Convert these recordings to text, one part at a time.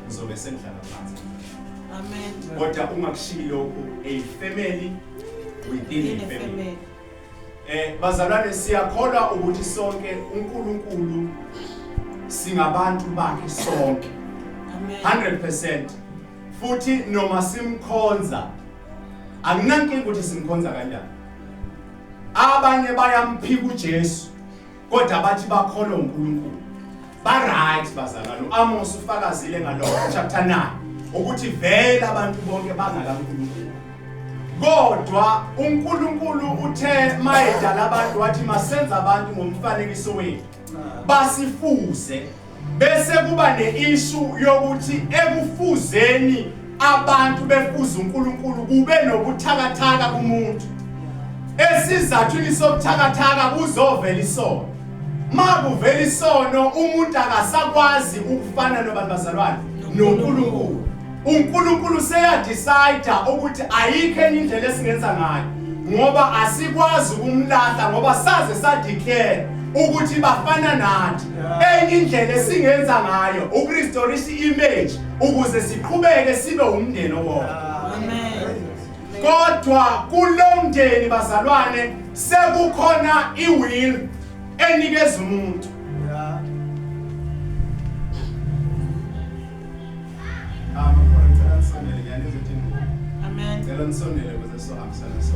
uzobe senhlala phansi. Amen. Kodwa ungakushiyi lokhu, a family within a family. Bazalwane siyakholwa ukuthi sonke uNkulunkulu singabantu bakhe sonke. Amen. 100%. Futhi noma simkhonza akunankinga ukuthi simkhonza kanjani. Abanye bayamphika uJesu kodwa bathi bakholwa uNkulunkulu. Ba right bazalwane. Amos ufakazile ngalokho chapter 9 ukuthi vele abantu bonke bangakaNkulunkulu. Kodwa uNkulunkulu uthe mayedala abantu wathi masenza abantu ngomfanekiso wethu. Basifuze bese kuba neissue yokuthi ekufuzeni abantu befuza uNkulunkulu kube nobuthakathaka kumuntu. Esizathu sobuthakathaka kuzovela isono. Makuvela isono umuntu akasakwazi ukufana nobantu bazalwane noNkulunkulu. uNkulunkulu seyadecide ukuthi ayikho enye indlela esingenza ngayo ngoba asikwazi ukumlahla ngoba saze sadeclare ukuthi bafana nathi. Enye indlela esingenza ngayo ukurestore image ukuze siqhubeke sibe umndeni owodwa. Amen. Kodwa kulomndeni bazalwane sekukhona iwill enikeza umuntu. Amen. Ngisonele ukuze sohambisana so.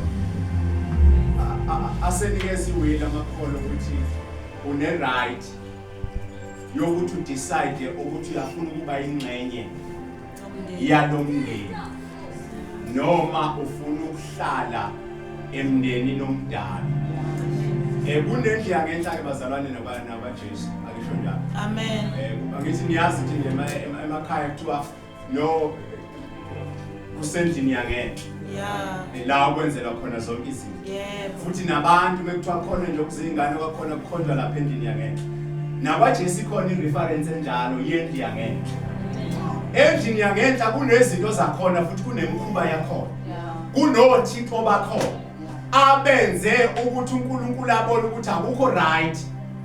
Asenikeza iwill amakholo ukuthi une right yokuthi udecide ukuthi uyafuna ukuba ingxenye yalomndeni noma ufuna ukuhlala emndenini omdala. Kunendlela ngenhla ke bazalwane nabaJesu akisho njalo. Amen. Ngithi niyazi nje emakhaya kuthiwa no kusendlini yangenhla. Yeah. La kwenzela khona zonke izinto. Yebo. Futhi nabantu bekuthiwa khona nje okuzingane kwakhona kukhonjwa lapha endlini yangenhla. NakwaJesu ikhona ireference enjalo yendlu yangenhla. Endlini yangenhla kunezinto zakhona futhi kunemkhuba yakhona. Kunothixo bakhona abenze ukuthi uNkulunkulu abone ukuthi akukho right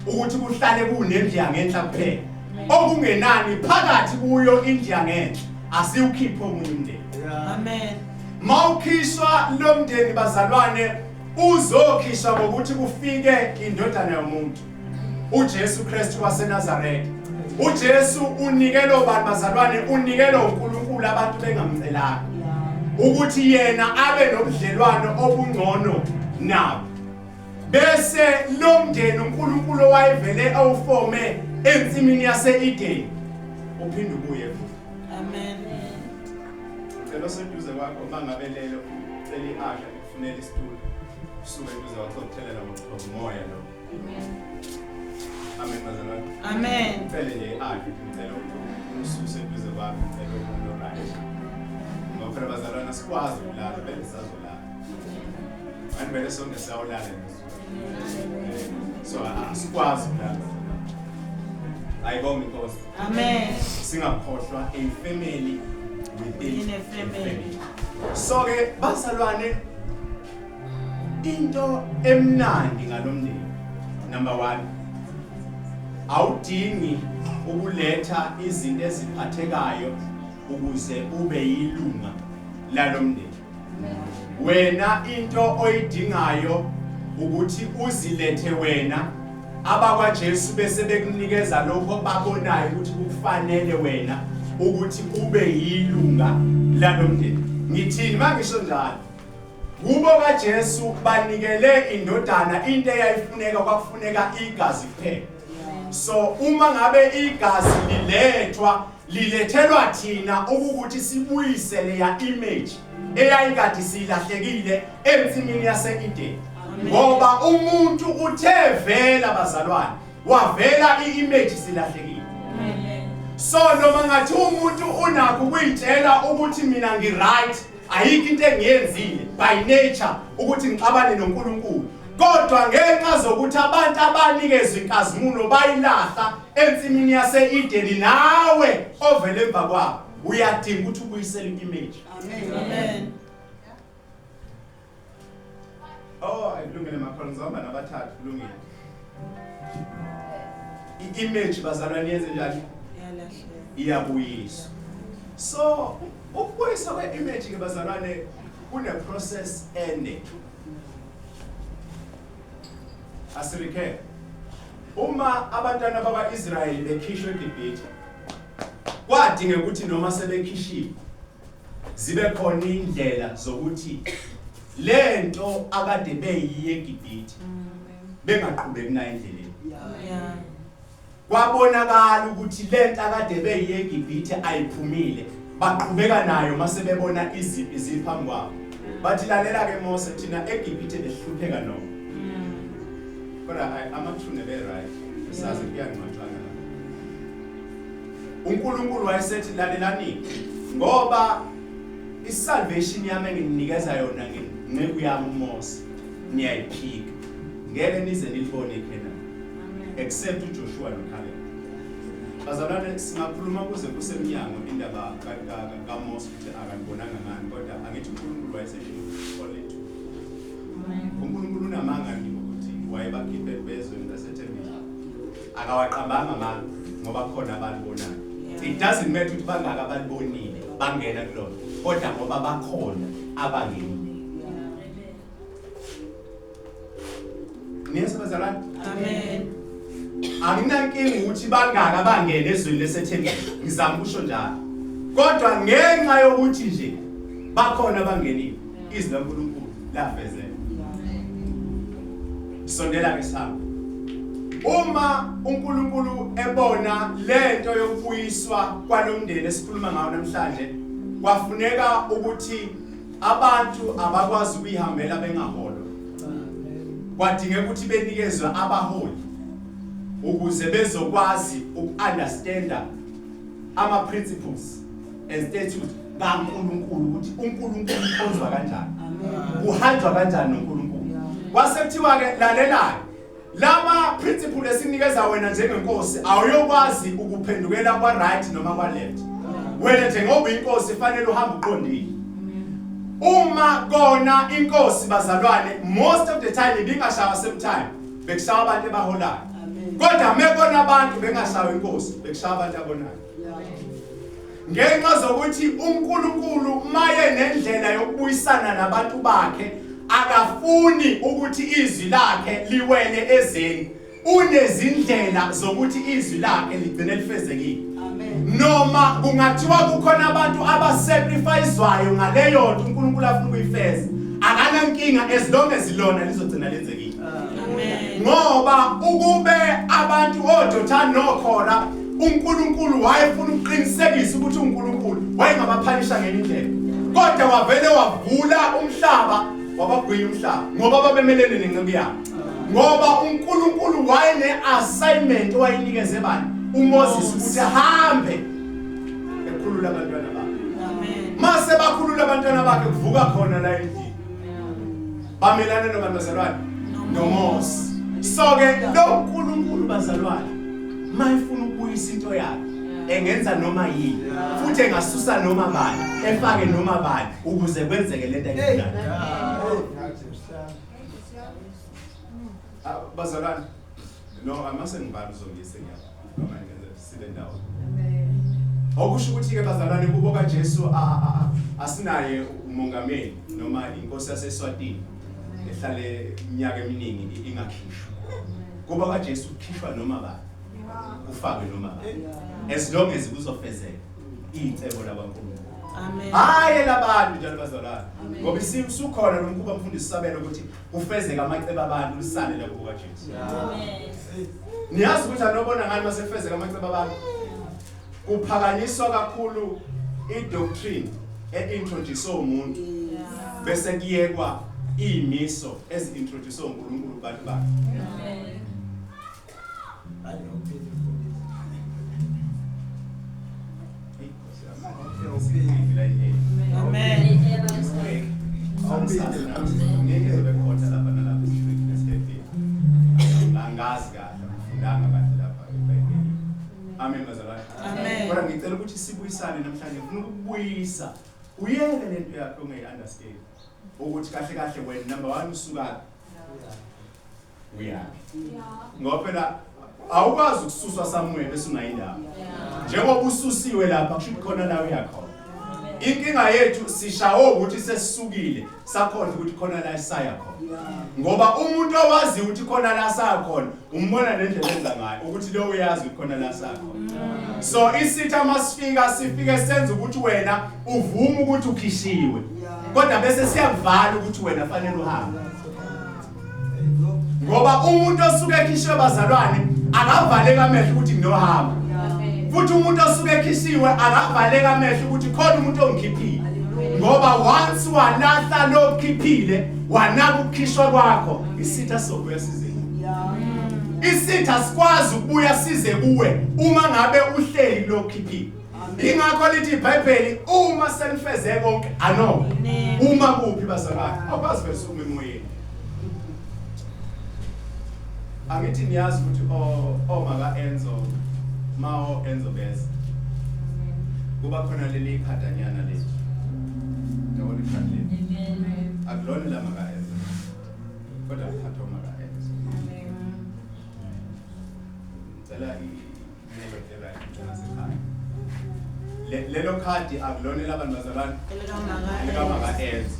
ukuthi kuhlale kunendlu yangenhla kuphela. Okungenani phakathi kuyo indlu yangenhla asiwukhiphe omunye umndeni. Amen. Mawukhishwa lomndeni bazalwane uzokhishwa ngokuthi kufike indodana yomuntu uJesu Kristu waseNazaretha. uJesu unikelo abantu bazalwane unikelo uNkulunkulu abantu bengamcelanga ukuthi yena abe nobudlelwano obungcono nabo. Bese lomndeni uNkulunkulu wayevele awufome ensimini yaseEden uphinde ubuye futhi. Amen. Ngicela seduze kwakho mangabelele ucela iasha ukufunela isitulo usuke eduze kwakho ukuthelela ngomoya lo. Amen bazalwane. Amen. Phele nje iasha ngicela ususe eduze kwakho ngicela umuntu right. Ngoba bazalwane sikwazi ukulala vele sazolala. Anibele sonke siyawulala nje. So sikwazi ukulala. Ayibonge Nkosi. Amen. Singakhohlwa a family within a family. So ke bazalwane into emnandi ngalomndeni number 1 awudingi ukuletha izinto eziphathekayo ukuze ube yilunga lalomndeni. Wena into oyidingayo ukuthi uzilethe wena abakwaJesu bese bekunikeza lokho babonayo ukuthi kufanele wena ukuthi ube yilunga lalomndeni. Ngithini mangisho njalo? Kubo kaJesu banikele indodana into eyayifuneka kwakufuneka igazi kuphela. So uma ngabe igazi lilethelwa thina ukuthi sibuyise leya image eyayikade silahlekile ensimini yaseEden. Ngoba umuntu uthe vela bazalwane wavela iimage silahlekile. So noma ngathi umuntu unakho ukuyitshela ukuthi mina ngiright ayikho into engiyenzile by nature ukuthi ngixabane noNkulunkulu. Kodwa ngenxa zokuthi abantu abanikezwe inkazimulo bayilahla ensimini yaseEden nawe ovele emva kwabo uyadinga ukuthi ubuyisele image. Amen. Oh, ayilungile makhona ngizomba nabathathu kulungile. Image bazalwane yenze njani? Yalahle. Iyabuyiswa. So ukubuyisa kwe-image ke bazalwane kune-process ende. Asirike uma abantwana bakwa-Israyeli bekhishwe eGibhithe kwadingeka ukuthi noma sebekhishiwe zibe khona indlela zokuthi lento akade beyiye eGibhithe bengaqhubeki nayo endleleni. Kwabonakala ukuthi lento akade beyiye eGibhithe ayiphumile baqhubeka nayo mase bebona iziphi ziphambi kwabo. Bathi lalela ke Mose thina eGibhithe behlupheka no. Kodwa amathune be right. Sazi kuyanqathana la. uNkulunkulu wayesethi lalelani ngoba isalvation yami engininikeza yona ngeqhu yami uMose niyayiphika. Ngeke nize nilibone ekhena. Except uJoshua noCaleb. Bazalwane singakhuluma kuze kusemnyango indaba kaMose ukuthi akangibonanga ngani kodwa angithi uNkulunkulu wayesethi olethi. uNkulunkulu unamanga ukuthi wayebakhiphe bezweni laseThembisa. Akawaqambanga amanga ngoba khona abalibonayo. It doesn't matter ukuthi bangaka abalibonile bangena kulona kodwa ngoba bakhona abangeni. Niyese bazalwane? Amen. Anginankinga ukuthi bangaka bangena ezweni leseThembisa. Ngizama ukusho njalo. Kodwa ngenxa yokuthi nje bakhona abangenile izwi laNkulunkulu lafezeka. Sondela ke sami. Uma uNkulunkulu ebona lento yokubuyiswa kwalomndeni esikhuluma ngawo namhlanje kwafuneka ukuthi abantu abakwazi ukuyihambela bengaholwa. Kwadingeka ukuthi benikezwe abaholi ukuze bezokwazi ukunderstanda ama principles and statutes kaNkulunkulu ukuthi uNkulunkulu ukhonzwa kanjani. Kuhanjwa kanjani noNkulunkulu. Kwasekuthiwa ke lalelayo lama principle esinikeza wena njengenkosi awuyokwazi ukuphendukela kwa right noma kwa left. Wena njengoba inkosi fanele uhambe uqondile. Uma kona inkosi bazalwane most of the time ibingashawa same time bekushawa abantu abaholayo. Kodwa mekona abantu bengashawa inkosi bekushawa abantu abonayo. Ngenxa zokuthi uNkulunkulu maye nendlela yokubuyisana nabantu bakhe akafuni ukuthi izwi lakhe liwele ezeni. Unezindlela zokuthi izwi lakhe ligcine lifezekile. Noma kungathiwa kukhona abantu abasacrificewayo ngaleyo nto uNkulunkulu afuna ukuyifeza akanankinga as long as ilona lizogcina lenzekile. Ngoba ukube abantu oDothani noKhora uNkulunkulu wayefuna ukuqinisekisa ukuthi uNkulunkulu wayengabaphanisha ngenye indlela kodwa wavele wavula umhlaba wabagwinya umhlaba ngoba babemelene nenqebu yabo. Ngoba uNkulunkulu wayene-assignment owayinikeze bani uMoses ukuthi ahambe ekhulula abantwana bakhe. Mase bakhulula abantwana bakhe kuvuka khona la endlini bamelane nobazalwane noMose. So ke lo uNkulunkulu bazalwane mayifuna ukubuyisa into yakhe engenza noma yini futhi engasusa noma bani efake noma bani ukuze kwenzeke lento ayifunayo. Bazalwane no amase ngibani uzongise ngiyapha noma ngenze sibe ndawo. Okusho ukuthi ke bazalwane kubo kaJesu asinaye umongameli noma inkosi yaseSwatini ehlale iminyaka eminingi ingakhishwa. Kubo kaJesu ukhishwa noma bani ufake noma bani as long as kuzofezeka icebo labaNkulunkulu. Amen. Hayi labantu njalo bazalwane ngoba isisukhona nomkuba mfundisi sabela ukuthi ufezeka amacebo abantu lisale la kubo kaJesu. Amen. Niyazi ukuthi anobona ngani mase kufezeka amacebo abantu kuphakanyiswa kakhulu idoctrine eintroduce umuntu bese kuyekwa imiso ezintroduce uNkulunkulu kubantu bakhe. Amen. Amen. Amen bazalwane. Amen. Kodwa ngicela ukuthi sibuyisane namhlanje ngifuna ukubuyisa uyeke lento yakho ongeyi-understand ukuthi kahle kahle wena number 1 usuka uyaphi. Ngoba phela awukwazi ukususwa somewhere bese ungayindaba. Njengoba ususiwe lapha kusho khona la uyakhona. inkinga yethu sishawo ukuthi sesisukile sakhona ukuthi khona la isaya khona ngoba umuntu owazi ukuthi khona la saya khona umbona nendlela enza ngayo ukuthi lo uyazi ukuthi khona la saya khona so isitha masifika sifike senze ukuthi wena uvume ukuthi ukhishiwe kodwa bese siyakuvala ukuthi wena fanele uhambe ngoba umuntu osuke ekhishiwe bazalwane akavaleka amehlo ukuthi nginohamba futhi umuntu osuke ekhishiwe akavaleka amehlo ukuthi khona umuntu ongikhiphile ngoba once walahla lokhiphile wanaka ukukhishwa kwakho isitha sokuya size isitha sikwazi ukubuya size kuwe uma ngabe uhleli lokhiphile ingakho lithi iBhayibheli uma selifeze konke ano uma kuphi bazalwane akwazi besuma emoyeni angithi niyazi ukuthi maka Enzo Mao Enzo bese kuba khona leli khadanyana lethu yabo likhadle akulona la maka Enzo kodwa phatho maka Enzo tsela inebetela inasekhaya lelo khadi akulona labantu bazalwane lika maka Enzo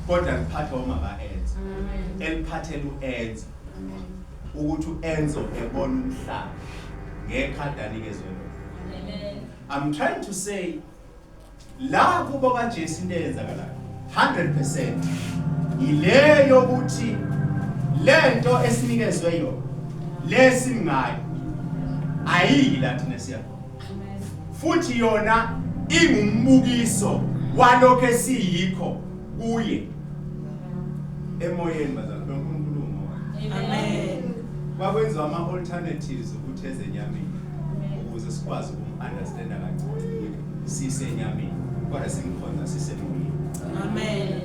kodwa liphatho maka Enzo eliphathela uEnzo ukuthi uEnzo ebona umhlaba ngekhadi anikezwe lona. Amen. I'm trying to say la kubo kaJesu into eyenzakalayo 100% ile yokuthi lento esinikezwe yona lesingayo ayila thina siyakho futhi yona ingumbukiso walokho esiyikho kuye emoyeni bazalwane uNkulunkulu umoya. Amen. Bakwenza ama alternatives ukuthi ezenyameni ukuze sikwazi ukunderstand kancane sisenyameni kodwa simkhonza sisemoyeni. Amen.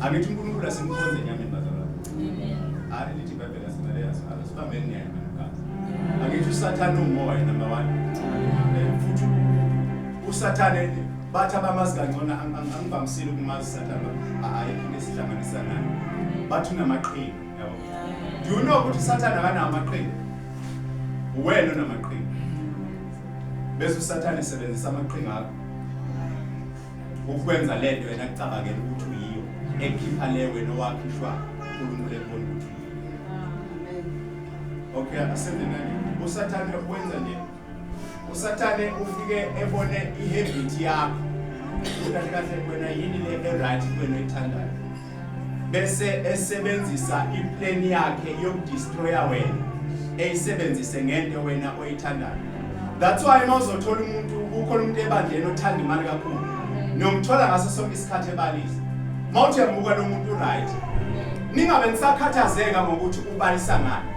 Angithi uNkulunkulu asimkhonze enyameni bazalwane. Amen. Hayi lithi iBhayibheli asimele asibambeni nyama nkazi. Angithi uSathane umoya number 1. Futhi uSathane bathi abamazi kangcono angivamisile ukumazi uSathane ayikho lesihlanganisa naye. Bathi unamaqhinga yabo. Do you know ukuthi uSathane akanamaqhinga? Wena unamaqhinga. Bese uSathane esebenzisa amaqhinga akho ukwenza lento wena kucabangela ukuthi uyiyo ekhipha leyo wena owakhishwa uNkulunkulu ebona ukuthi okay asenze nani uSathane ukwenza nje uSathane ufike ebone ihabit yakho ukuthi kahle wena yini le right wena oyithandayo bese esebenzisa iplan yakhe yokudestroya wena eyisebenzise ngento wena oyithandayo. That's why mawuzothola umuntu ukhona umuntu ebandleni othanda imali kakhulu nomthola ngaso sonke isikhathi ebalisa mawuthi yamuka lo muntu right ningabe nisakhathazeka ngokuthi ubalisa ngani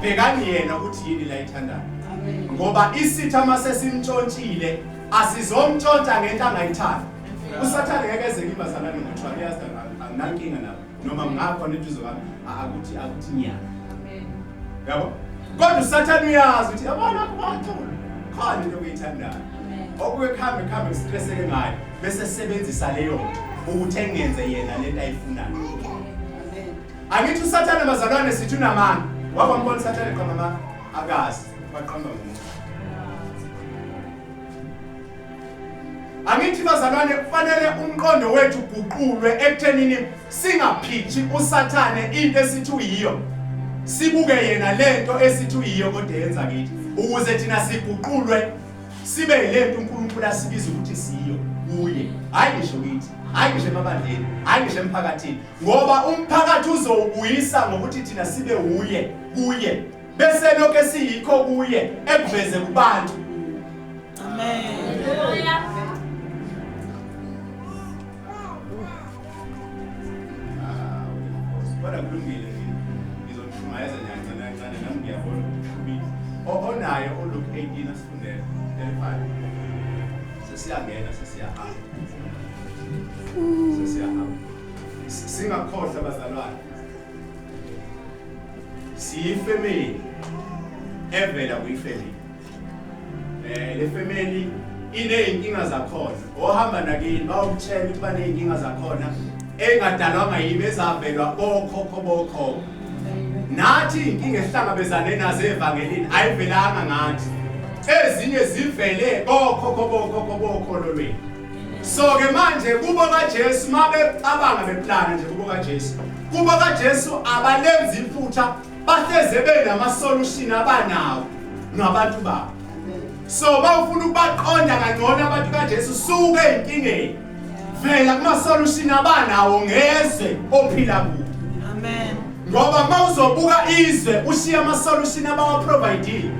bhekani yena ukuthi yini la ayithandayo ngoba isitha mase simtshontshile asizomtshontsha ngento angayithanda uSathane ngeke eze ngibazalane ngokuthi yazi anginankinga nabo noma ngakhona intuzo kami akuthi nyaka yabo kodwa uSathane uyazi ukuthi yabona kubathula khona into okuyithandayo okuyekhambe stresseke ngayo bese sebenzisa leyo ukuthi engenze yena lento ayifunayo. Angithi uSathane bazalwane sithi unamanga waba mbona uSathane qhama mama akazi baqamba ngomuntu. Angithi bazalwane kufanele umqondo wethu uguqulwe ekuthenini singaphithi uSathane into esithi uyiyo sibuke yena lento esithi uyiyo kodwa yenza kithi ukuze thina siguqulwe sibe lento uNkulunkulu asibiza ukuthi siyiyo kuye hayi ngisho kithi hayi ngisho emabandleni hayi ngisho emphakathini ngoba umphakathi uzowubuyisa ngokuthi thina sibe kuye bese lokho esiyikho kuye ekuveze kubantu. Amen. Kodwa kulungile ngizomshumayeza nyancane nami ngiyabona ukuthi onayo olook 18 asifundele 35 sesiyangena sesiyahamba singakhohlwa bazalwane siyifamily evela kuyifamily le family ineyinkinga zakhona ohamba nakini bawukutshela ukuthi baneyinkinga zakhona engadalwanga yibo ezavelwa bokhokho nathi inkinga esihlangabezane nazo evangelini ayivelanga ngathi ezinye zivele bokhokho lolweni So ke manje kubo kaJesu mabecabanga beplana nje kubo kaJesu. Kubo kaJesu abalenzi iphutha bahleze benama solution abanawo ngabantu babo. So bawufuna ukubaqonda kangcono abantu kaJesu suke inkingeni. Vela kuma solution abanawo ngeze ophila kuwo. Amen. Ngoba mawuzobuka izwe ushiya ama solution abawa provide.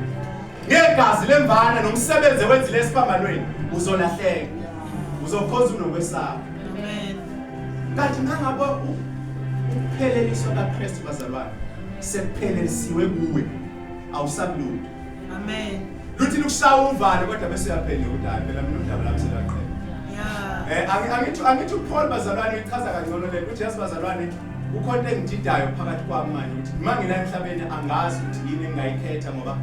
Ngegazi lemvana nomsebenzi wenzile esiphambanweni uzolahleka. Uzokhoza unokwesaba. Amen. Kanti ngangabo ukupheleliswa kaKristu bazalwane sekuphelelisiwe kuwe awusablungu. Amen. Luthi lukushaya uvalo kodwa bese uyaphelele udala phela mina udaba lami selaqhela. Angithi uPaul bazalwane ichaza kangcono le uthi yasibazalwane ukhonto engididayo phakathi kwami manje uthi uma ngila emhlabeni angazi ukuthi yini engayikhetha ngoba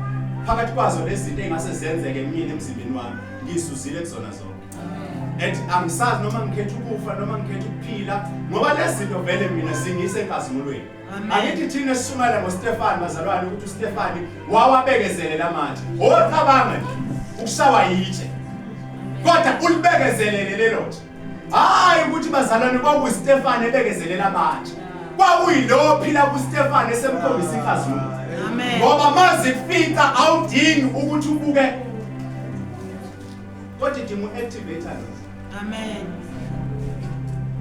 phakathi kwazo lezi zinto engase zenzeke emini emzimbeni wami ngisuzile kuzona zonke. Et angisazi noma ngikhetha ukufa noma ngikhetha ukuphila ngoba lezi zinto vele mina singise enkazimulweni. Angithi thina sishumayela ngoStefani bazalwane ukuthi uStefani wawabekezelela manje. Ocabanga nje ukushawa yitshe. Kodwa ulibekezelele lelo nje. Hayi ukuthi bazalwane kwakuStefani ebekezelela manje. Kwakuyilo phila kuStefani esemkhombisa inkazimulo. Amen. Ngoba mazi kufika awudingi ukuthi ubuke. Kodwa idinga uactivator lo. Amen.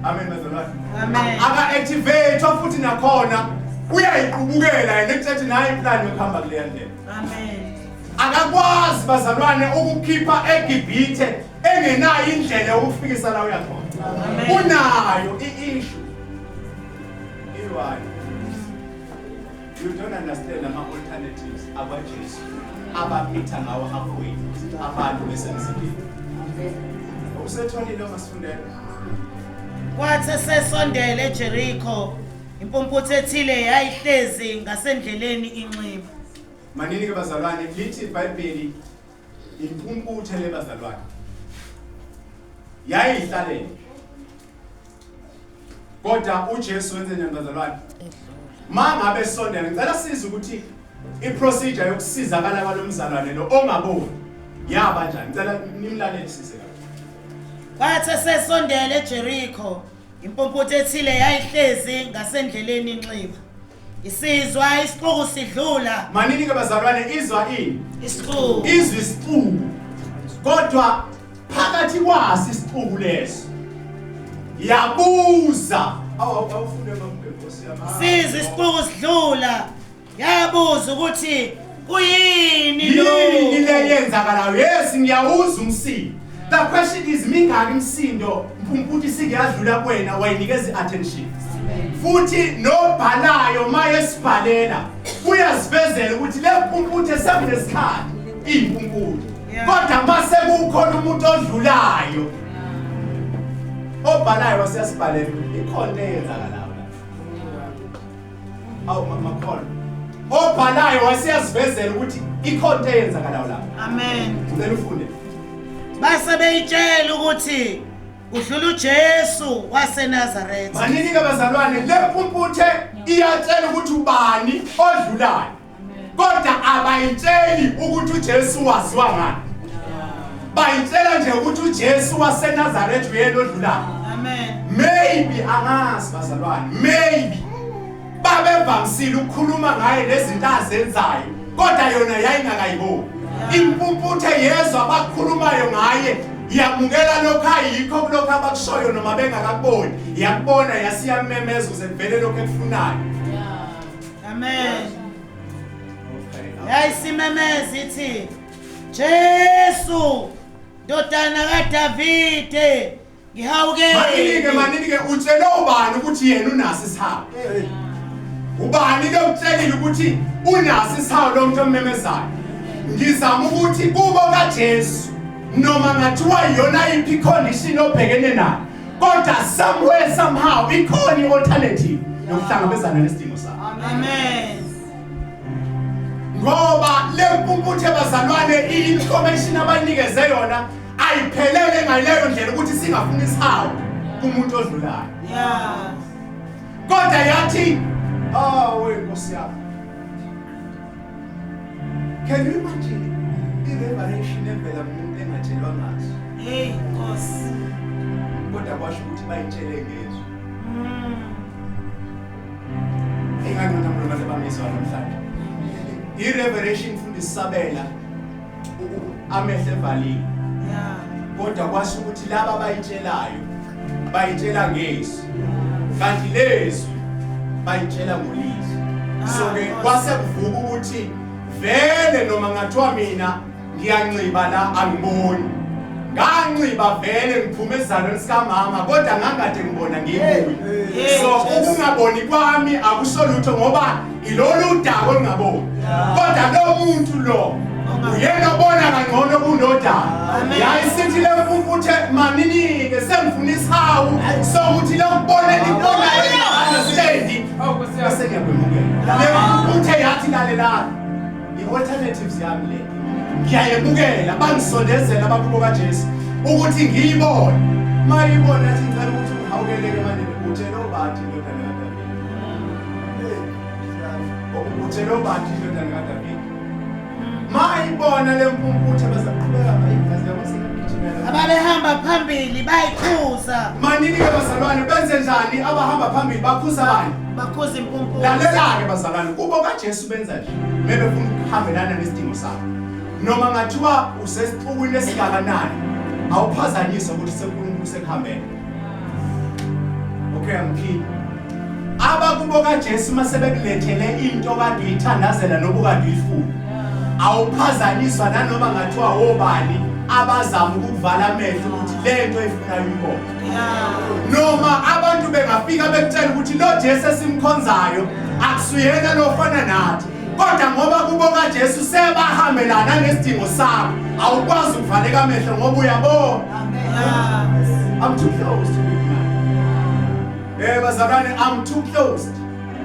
Amen bazalwane. Amen. Aka-activate futhi nakhona uyayiqubukela yena ekuthi naye implan yokuhamba kule ndlela. Amen. Akakwazi bazalwane ukukhipha eGibhithe engenayo indlela yokufikisa la uya khona. Amen. Unayo i-issue. Iwani. You don't understand ama alternatives abaJesu abamitha ngawo halfway abantu besemzibeni. Usetholile masifundela. Kwathi sesondele eJericho impumputhe ethile yayihlezi ngasendleleni inxiba. Manini ke bazalwane lithi iBhayibheli impumputhe le bazalwane yayihlalele. Kodwa uJesu wenze njani bazalwane? Mangabe sondela ngicela size ukuthi iprocedure yokusizakala kwalomzalwane lo ongaboni yaba njani. Ngicela nimlalele sise la. Kwathi sesondele eJericho impumputhe ethile yayihlezi ngasendleleni inxiba. Isizwa isixuku sidlula. Manini ke bazalwane izwa ini? Isixuku. Izwi isixuku. Kodwa phakathi kwasi isixuku leso yabuza awufunde Nkosi yami. Sizwe isixuku sidlula. Yabuza ukuthi kuyini lo? Yini le yenzakalayo? Yes ngiyawuza umsindo. The question is mingaki imsindo mpumputhe singiyadlula kuwena wayinikeza iattention. Futhi nobhalayo maye sibhalela uyasivezela ukuthi le mpumputhe sekunesikhathi impumputhe. Kodwa mase kukhona umuntu odlulayo obhalayo wasiyasibhalela ikhona eyenzakalayo la. Awu makhona obhalayo wasiyasivezela ukuthi ikhona eyenzakalayo la. Amen. Ngicela ufunde. Base beyitshela ukuthi udlula uJesu waseNazaretha. Manini ke bazalwane le mpumputhe iyatshela ukuthi ubani odlulayo. Kodwa abayitsheli ukuthi uJesu waziwa ngani. Bayitshela nje ukuthi uJesu waseNazaretha uyena odlulayo. Amen. Maybe angazi bazalwane, maybe babevamisile ukukhuluma ngaye lezinto azenzayo kodwa yona yayingakayiboni. Impumputhe yezwa abakhulumayo ngaye yamukela lokho ayikho kulokho abakushoyo noma bengakaboni yakubona yasiyamemeza ukuze kuvele lokho ekufunayo. Amen. Yayisimemeza ithi Jesu ndodana kaDavide ngihawukele. Manini ke utshele ubani ukuthi yena unasi isihawu. Ubani ke utshelile ukuthi unasi isihawu lo muntu omemezayo. Ngizama ukuthi kubo kaJesu noma ngathiwa yona iphi condition obhekene nayo kodwa somewhere somehow ikhona i-alternative yokuhlangabezana nesidingo sakho. Amen. Ngoba le mpumputhe bazalwane i-information abanikeze yona ayiphelele ngaleyo ndlela ukuthi singafuni isihawu kumuntu odlulayo. Yeah. Kodwa yathi Nkosi yami. Can you imagine i-revelation evela kumuntu engatshelwa ngaso? Hey Nkosi. bayitshele ngezwi. Engangena umuntu abamiswa namhlanje. I-revelation mfundisi Sabela amehlo evalile. Kodwa kwasho ukuthi laba bayitshelayo bayitshela ngezwi. Kanti lezwi bayitshela ngolizwi. So ke kwase kuvuka ukuthi vele noma ngathiwa mina ngiyanxiba la angiboni. Nganxiba vele ngiphume ezalweni sikamama kodwa ngangade ngibona ngiyibuye. So ukungaboni kwami akusholutho ngoba ilolu dako olungaboni. Kodwa lo muntu lo uyena obona kangcono kunodaba. Yayisithi le mfumfuthe manini ke sengifuna isihawu sokuthi lo kubona libona understanding. Bese ngiyabemukela. Le mfumfuthe yathi lalela. I-alternatives yami le. Ngiyayemukela bangisondezela abakubo kaJesu ukuthi ngiyibone. Mayibona athi ngicela ukuthi uhawukeleke manje utshela obathi indodana kaDavida. Utshela obathi indodana kaDavida. Mayibona le mpumputhe bazaqhubeka ngayigazi yabasekugijimela. Ababehamba phambili bayikhuza. Manini ke bazalwane benze njani abahamba phambili bakhuza bani? Bakhuza impumputhe. Lalela ke bazalwane kubo kaJesu benza nje. Bebefuna ukuhambelana nesidingo sakho. Noma ngathiwa usesixukwini esigakanani awuphazanyiswa ukuthi sekuNkulunkulu sekuhambela. Okay amphini. Abakubo kaJesu masebekulethele into kade uyithandazela nobukade uyifuna. Awuphazanyiswa nanoma ngathiwa wobani abazama ukuvala amehlo ukuthi lento efunayo uyibone. Noma abantu bengafika bekutshela ukuthi lo Jesu esimkhonzayo akusuyena lofana nathi. Kodwa ngoba kubo kaJesu sebahambelana nesidingo sakho awukwazi ukuvaleka amehlo ngoba uyabona. I'm too close to be denied. Bazalwane, I'm too close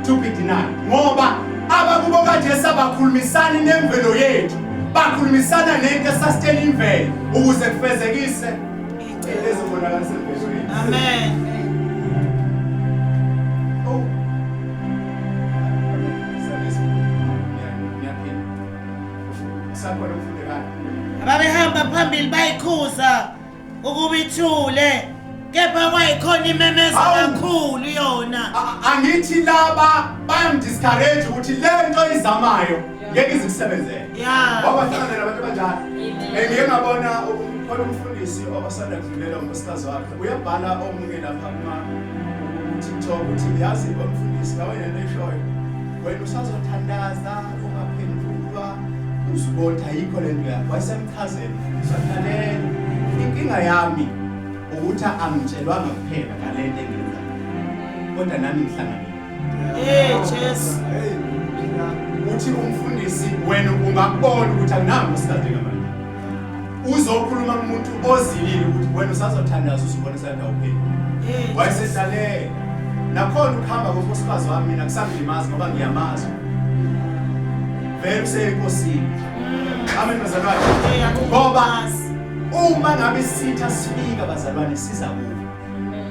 to be denied. Ngoba abakubo kaJesu abakhulumisana nemvelo yethu, bakhulumisana nento esastela imvelo ukuze kufezekise ezibonakaliswe emvelweni. Amen. Ababehamba phambili bayikhuza ukuba ithule kepha kwayikhona imemeza kakhulu yona. Angithi laba bayamdiscourage ukuthi lento izamayo ngeke izikusebenzele. Ngoba hlangana nabantu abanjalo. Ngike ngabona khona umfundisi obasanda kudlulela unkosikazi wakhe. Uyabhala omunye lapha kuma TikTok uthi yazi umfundisi nawe nento eshoyo. Wena usazothandaza ungaphendulwa uzibona ayikho lento yakho wayesemchazela usathalelela inkinga yami ukuthi angitshelwanga kuphela ngalento engiyenzayo kodwa nami ngihlanganile. Jesu. Uthi umfundisi wena ungakubona ukuthi akunami usikade ngamanje. Uzokhuluma kumuntu ozilile ukuthi wena usazothandaza usibone sanda uphela. Wayesehlalela nakhona ukuhamba konkosikazi wami mina kusangilimazi ngoba ngiyamazi. Vele useyinkosini. Amen bazalwane. Ngoba uma ngabe sitha sifika bazalwane siza kuwe.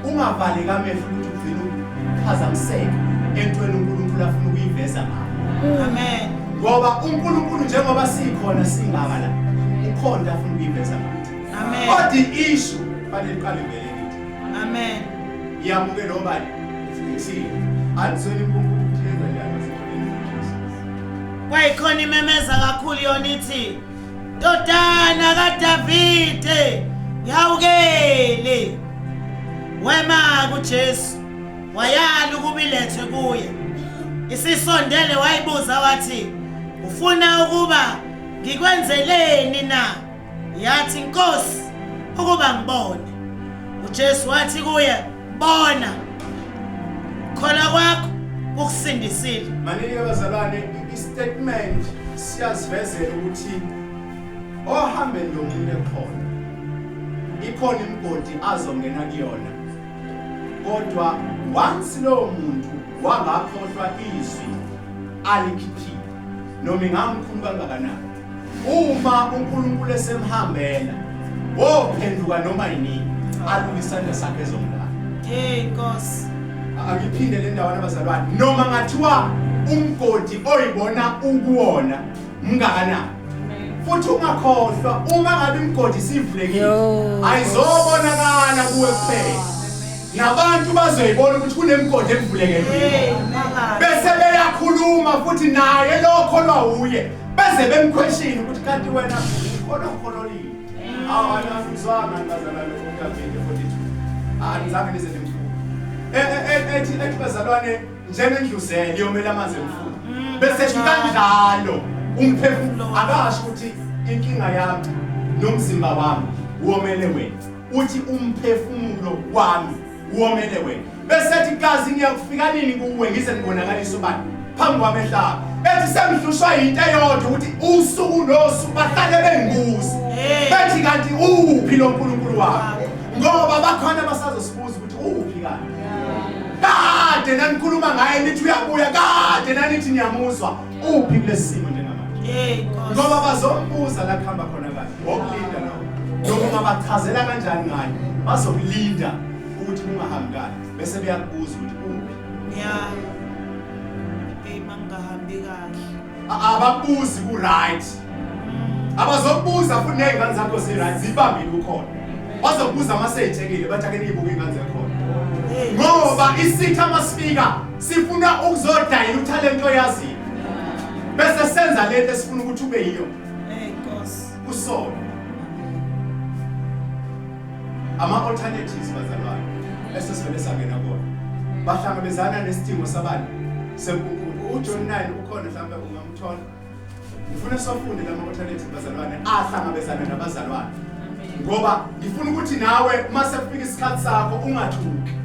Ungavaleki amehlo ukuthi uvele uphazamiseke entweni uNkulunkulu afuna ukuyiveza ngayo. Amen. Ngoba uNkulunkulu njengoba sikhona singaka la ukhona afuna ukuyiveza ngayo. Amen. Kodwa i-issue fanele iqale vele kithi. Amen. Yamukela obani? Si alizweni uNkulunkulu uthenga njalo sikhona. Kwayikhona imemeza kakhulu yona ithi Ndodana kaDavide ngiyawukele. Wema kuJesu wayala ukuba ilethwe kuye. Isisondele wayibuza wathi ufuna ukuba ngikwenzeleni na? Yathi Nkosi ukuba ngibone. uJesu wathi kuye bona khona kwakho ukusindisile. Manini abazalwane i-statement siyazivezela ukuthi ohambeni lo muntu ekhona ikhona imigodi azongena kuyona kodwa once lo muntu wangakhohlwa izwi alikhiphile noma ingamkhulu kangakanani uma uNkulunkulu esemhambela wophenduka noma yini alulisandla sakhe ezomlala. Nkosi Angiphinde le ndawana abazalwane noma ngathiwa umgodi oyibona ukuwona mngakanani futhi ungakhohlwa uma ngabe imgodi sivulekile ayizobonakala kuwe kuphela nabantu bazoyibona ukuthi kunemgodi emvulekile bese beyakhuluma futhi naye lokholwa uye bese bemquestion ukuthi kanti wena ukhololini awuzwana ngazana lokho kaVile 42 ngizange nize ethi bazalwane njengendluzelo yomela amanzi emfula bese kanjalo umphefumulo akasho ukuthi inkinga yami nomzimba wami womele wena uthi umphefumulo wami womele wena bese ethi gazi ngiyakufika nini kuwe ngize ngibonakalisa ubani phambi kwamehlaba ethi semhlushwa into eyodwa ukuthi usuku nosuku bahlale bengibuza bethi kanti uphi lo nkulunkulu wakho ngoba bakhona basazosibuza ukuthi uphi kanti kade nanikhuluma ngaye nithi uyabuya kade nanithi niyamuzwa uphi kulesimo njengamanje ngoba bazombuza la kuhamba khona kahle ngokulinda noma bachazela kanjani ngaye bazokulinda ukuthi kungahambi kahle bese beyakubuza ukuthi uphi mangahambi kahle ababuzi ku right abazokubuza futhi nezingane zakho zi right zibambile ukhona bazokubuza maseyithekile bathi ake niyibuke ingane zakho ngoba isitha masifika sifuna ukuzodayila utalent oyazi bese senza lento esifuna ukuthi ube yiyo Nkosi kusona ama alternatives bazalwane esesivele sangena kona bahlangabezana nesidingo sabani senkulunkulu uJohn 9 ukhona mhlawumbe ungamthola ngifuna sofunde lama alternatives bazalwane ahlangabezana nabazalwane ngoba ngifuna ukuthi nawe mase kufika isikhathi sakho ungathuki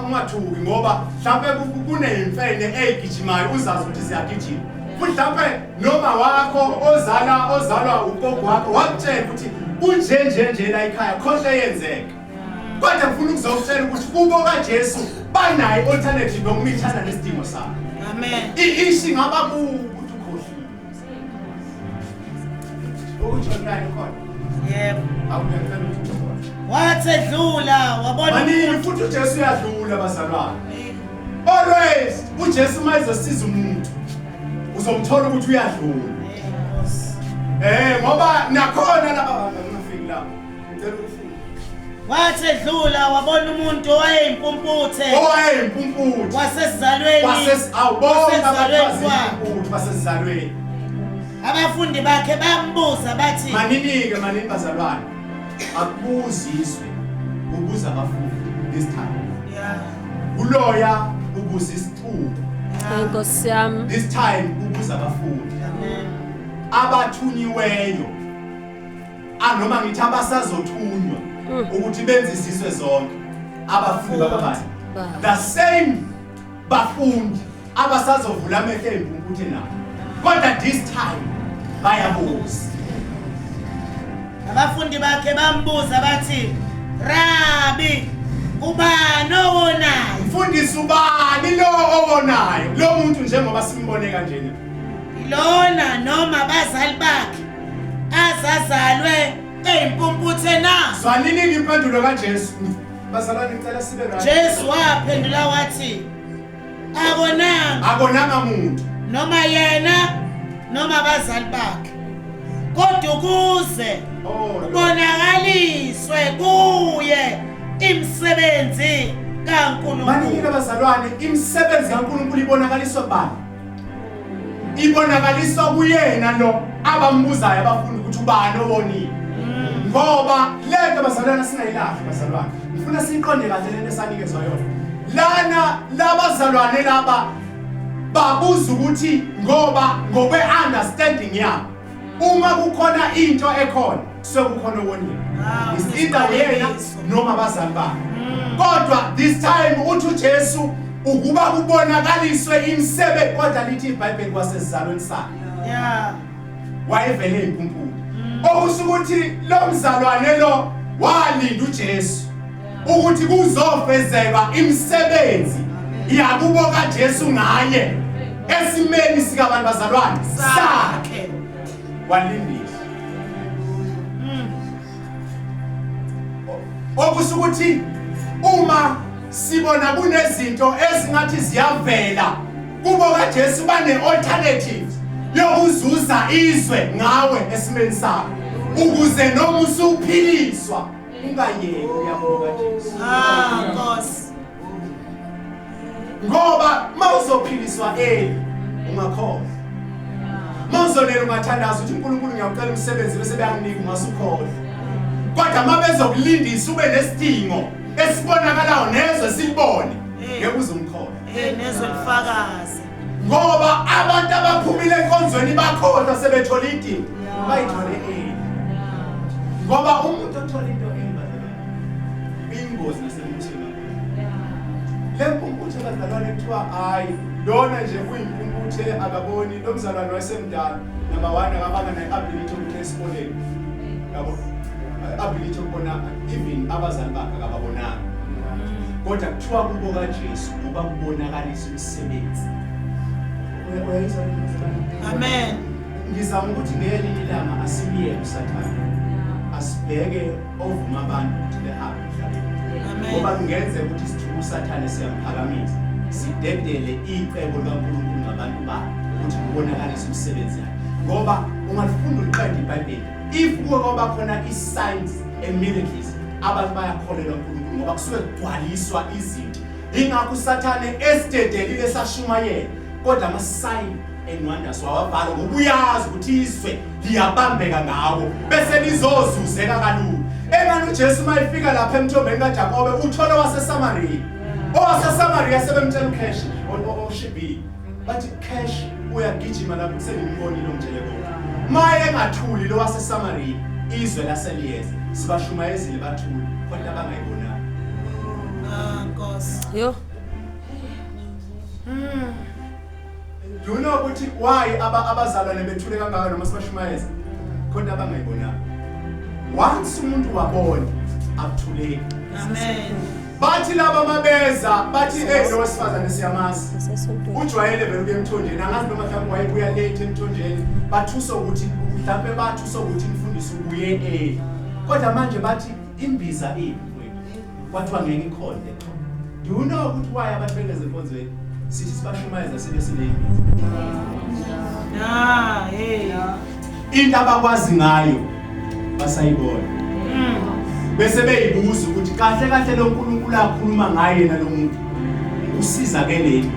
ungathuki ngoba mhlawumbe kunemfene eyigijimayo uzazi ukuthi siyagijima futhi mhlawumbe noma wakho ozalwa ugogo wakho wakutshela ukuthi kunjenje la ekhaya khonhle yenzeka kodwa ngifuna ukuzokutshela ukuthi kubo kaJesu banayo alternative yokumithana nesidingo sakho amen ishi ngaba ukuthi ukhohlile uJohn 9 khona yebo awuyangena ukuthi wathi edlula wabona manje futhi uJesu uyadlula bazalwane always uJesu mayezosiza umuntu uzomthola ukuthi uyadlula ngoba nakhona la ngafiki la ngicela ukufunda wathi edlula wabona umuntu owayeyimpumputhe wasesizalweni wasesizalweni abafundi bakhe bambuza bathi manini bazalwane akubuziswe ubuza abafundi this time uloya ubuza isixuku Nkosi yami this time ubuza abafundi abathunyiweyo anoma ngithi abasazothunywa ukuthi benze izizwe zonke abafundi bababani the same bafundi abasazovula amehlo empumputhe nabo kodwa this time bayabuza abafundi bakhe bambuza bathi Rabi ubani owonayo mfundisi ubani lo owonayo lo muntu njengoba simbone kanje ilona noma abazali bakhe azazalwe eyimpumputhe na swanini impendulo kaJesu bazalwane ngicela sibe right Jesu waphendula wathi abonanga umuntu noma yena noma abazali bakhe kodwa ukuze ubonakaliswe kuye imisebenzi kaNkulunkulu manike abazalwane imisebenzi kaNkulunkulu ibonakaliswa bani ibonakaliswa kuyena lo abambuzayo abafundi ukuthi ubani obonile ngoba lento abazalwane singayilahli abazalwane ngifuna siyiqonde kahle lento esanikezwa yona lana labazalwane laba babuza ukuthi ngoba ngokwe-understanding yabo uma kukhona into ekhona sekukhona obonile isindawo yena noma abazali bakhe kodwa this time uthi uJesu ukuba kubonakaliswe imisebenzi kodwa lithi iBhayibheli kwasezizalweni sakhe wayevele impumputhe okusho ukuthi lo mzalwane lo walinda uJesu ukuthi kuzofezeka imisebenzi yakubo kaJesu ngaye esimeni sikabantu bazalwane sakhe walindisa okusho ukuthi uma sibona kunezinto ezingathi ziyavela kubo kaJesu bane alternatives yokuzuza izwe ngawe esimeni sakho ukuze noma usuphiliswa ungayeki uyabuka Jesu. Nkosi. Ngoba mawuzophiliswa ungakhohlwa. Mawuzonela ungathandaza ukuthi uNkulunkulu ngiyacela umsebenzi bese beyanginika ungasukhohlwa. Kodwa mabezokulindisa ube nesidingo esibonakalayo nezwe silibone ngeke uzumkhohlwa. Nezwe lifakazi. Ngoba abantu abaphumile enkonzweni bakhohlwa sebethola idingo bayithole ngoba umuntu othola into ingozi nasemthini. Le mpumputhe bazalwane kuthiwa hayi lona nje kuyimpumputhe akaboni lo mzalwane wasemdala number 1 akabanga ne-ability ukuthi esikoleni yabo ability ukubona even abazali bakhe akababonanga kodwa kuthiwa kubo kaJesu kuba kubonakalisa umsebenzi. Amen. Ngizama ukuthi ngelinye ilanga asibiyeke uSathane asibheke ovuma abantu ukuthi lehambe emhlabeni. Ngoba kungenzeka ukuthi sithuka uSathane siyamuphakamisa sidedele icebo likaNkulunkulu ngabantu bakhe ukuthi kubonakalise umsebenzi wakhe. Ngoba ungafunda uqede iBhayibheli if kuba khona i-signs and miracles abantu bayakholelwa kuNkulunkulu ngoba kusuke kugcwaliswa izinto. Ingakho uSathane esidedelile sashumayela kodwa ama-sign and wonders wawabhala ngoba uyazi ukuthi izwe liyabambeka ngawo bese lizozuzeka kalula. Engani uJesu mayifika lapha emthombeni kaJakobe uthole waseSamariya. OwaseSamariya sebemtshela uCash oShibi bathi Cash uyagijima lapho kusenimibonile umjeleko. Maye engathuli lo waseSamariya izwe laseliyeza sibashumayezile bathuli kodwa bangayibonanga. Nkosi. Yo. Do you know ukuthi why abazalwane bethule kangaka noma sibashumayeza kodwa bangayibonanga. Once umuntu wabona akuthuleki. Amen. Bathi laba mabeza bathi lo wesifazane siyamazi. Ujwayele vele ukuya emthonjeni angazi noma mhlawumbe wayebuya late emthonjeni bathusa ukuthi mhlawumbe bathusa ukuthi imfundiso ubuye kodwa manje bathi imbiza kwathiwa ngeke ikhonde. Do you know ukuthi why abantu beleze emfonzweni sithi sibashumayeza sibe sileyi into abakwazi ngayo basayibona bese beyibuza ukuthi kahle kahle lo nkulunkulu akhuluma ngaye yena lo muntu usiza ke leni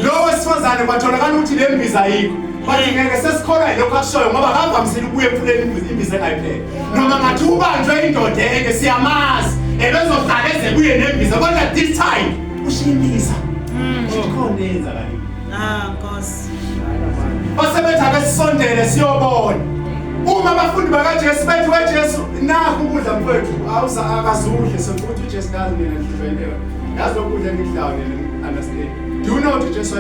lo wesifazane kwatholakala ukuthi le mbiza ayikho bathi ngeke sesikholwa yilokho akushoyo ngoba akavamisile ukubuya emfuleni imbiza engayiphele noma ngathi ubanjwe indoda eke siyamazi ebezohlala ezebuye nembiza kodwa this time ushimbiza ikhona yenza kanini Nkosi. Basebenza besondele siyobona uma abafundi bakaJesu bethu kaJesu nakho ukudla mfowethu akazudle sokuthi uJesu ngazi mina ngihluphekela yazi lokudla ngidlayo nina understand. Do you know ukuthi Jesu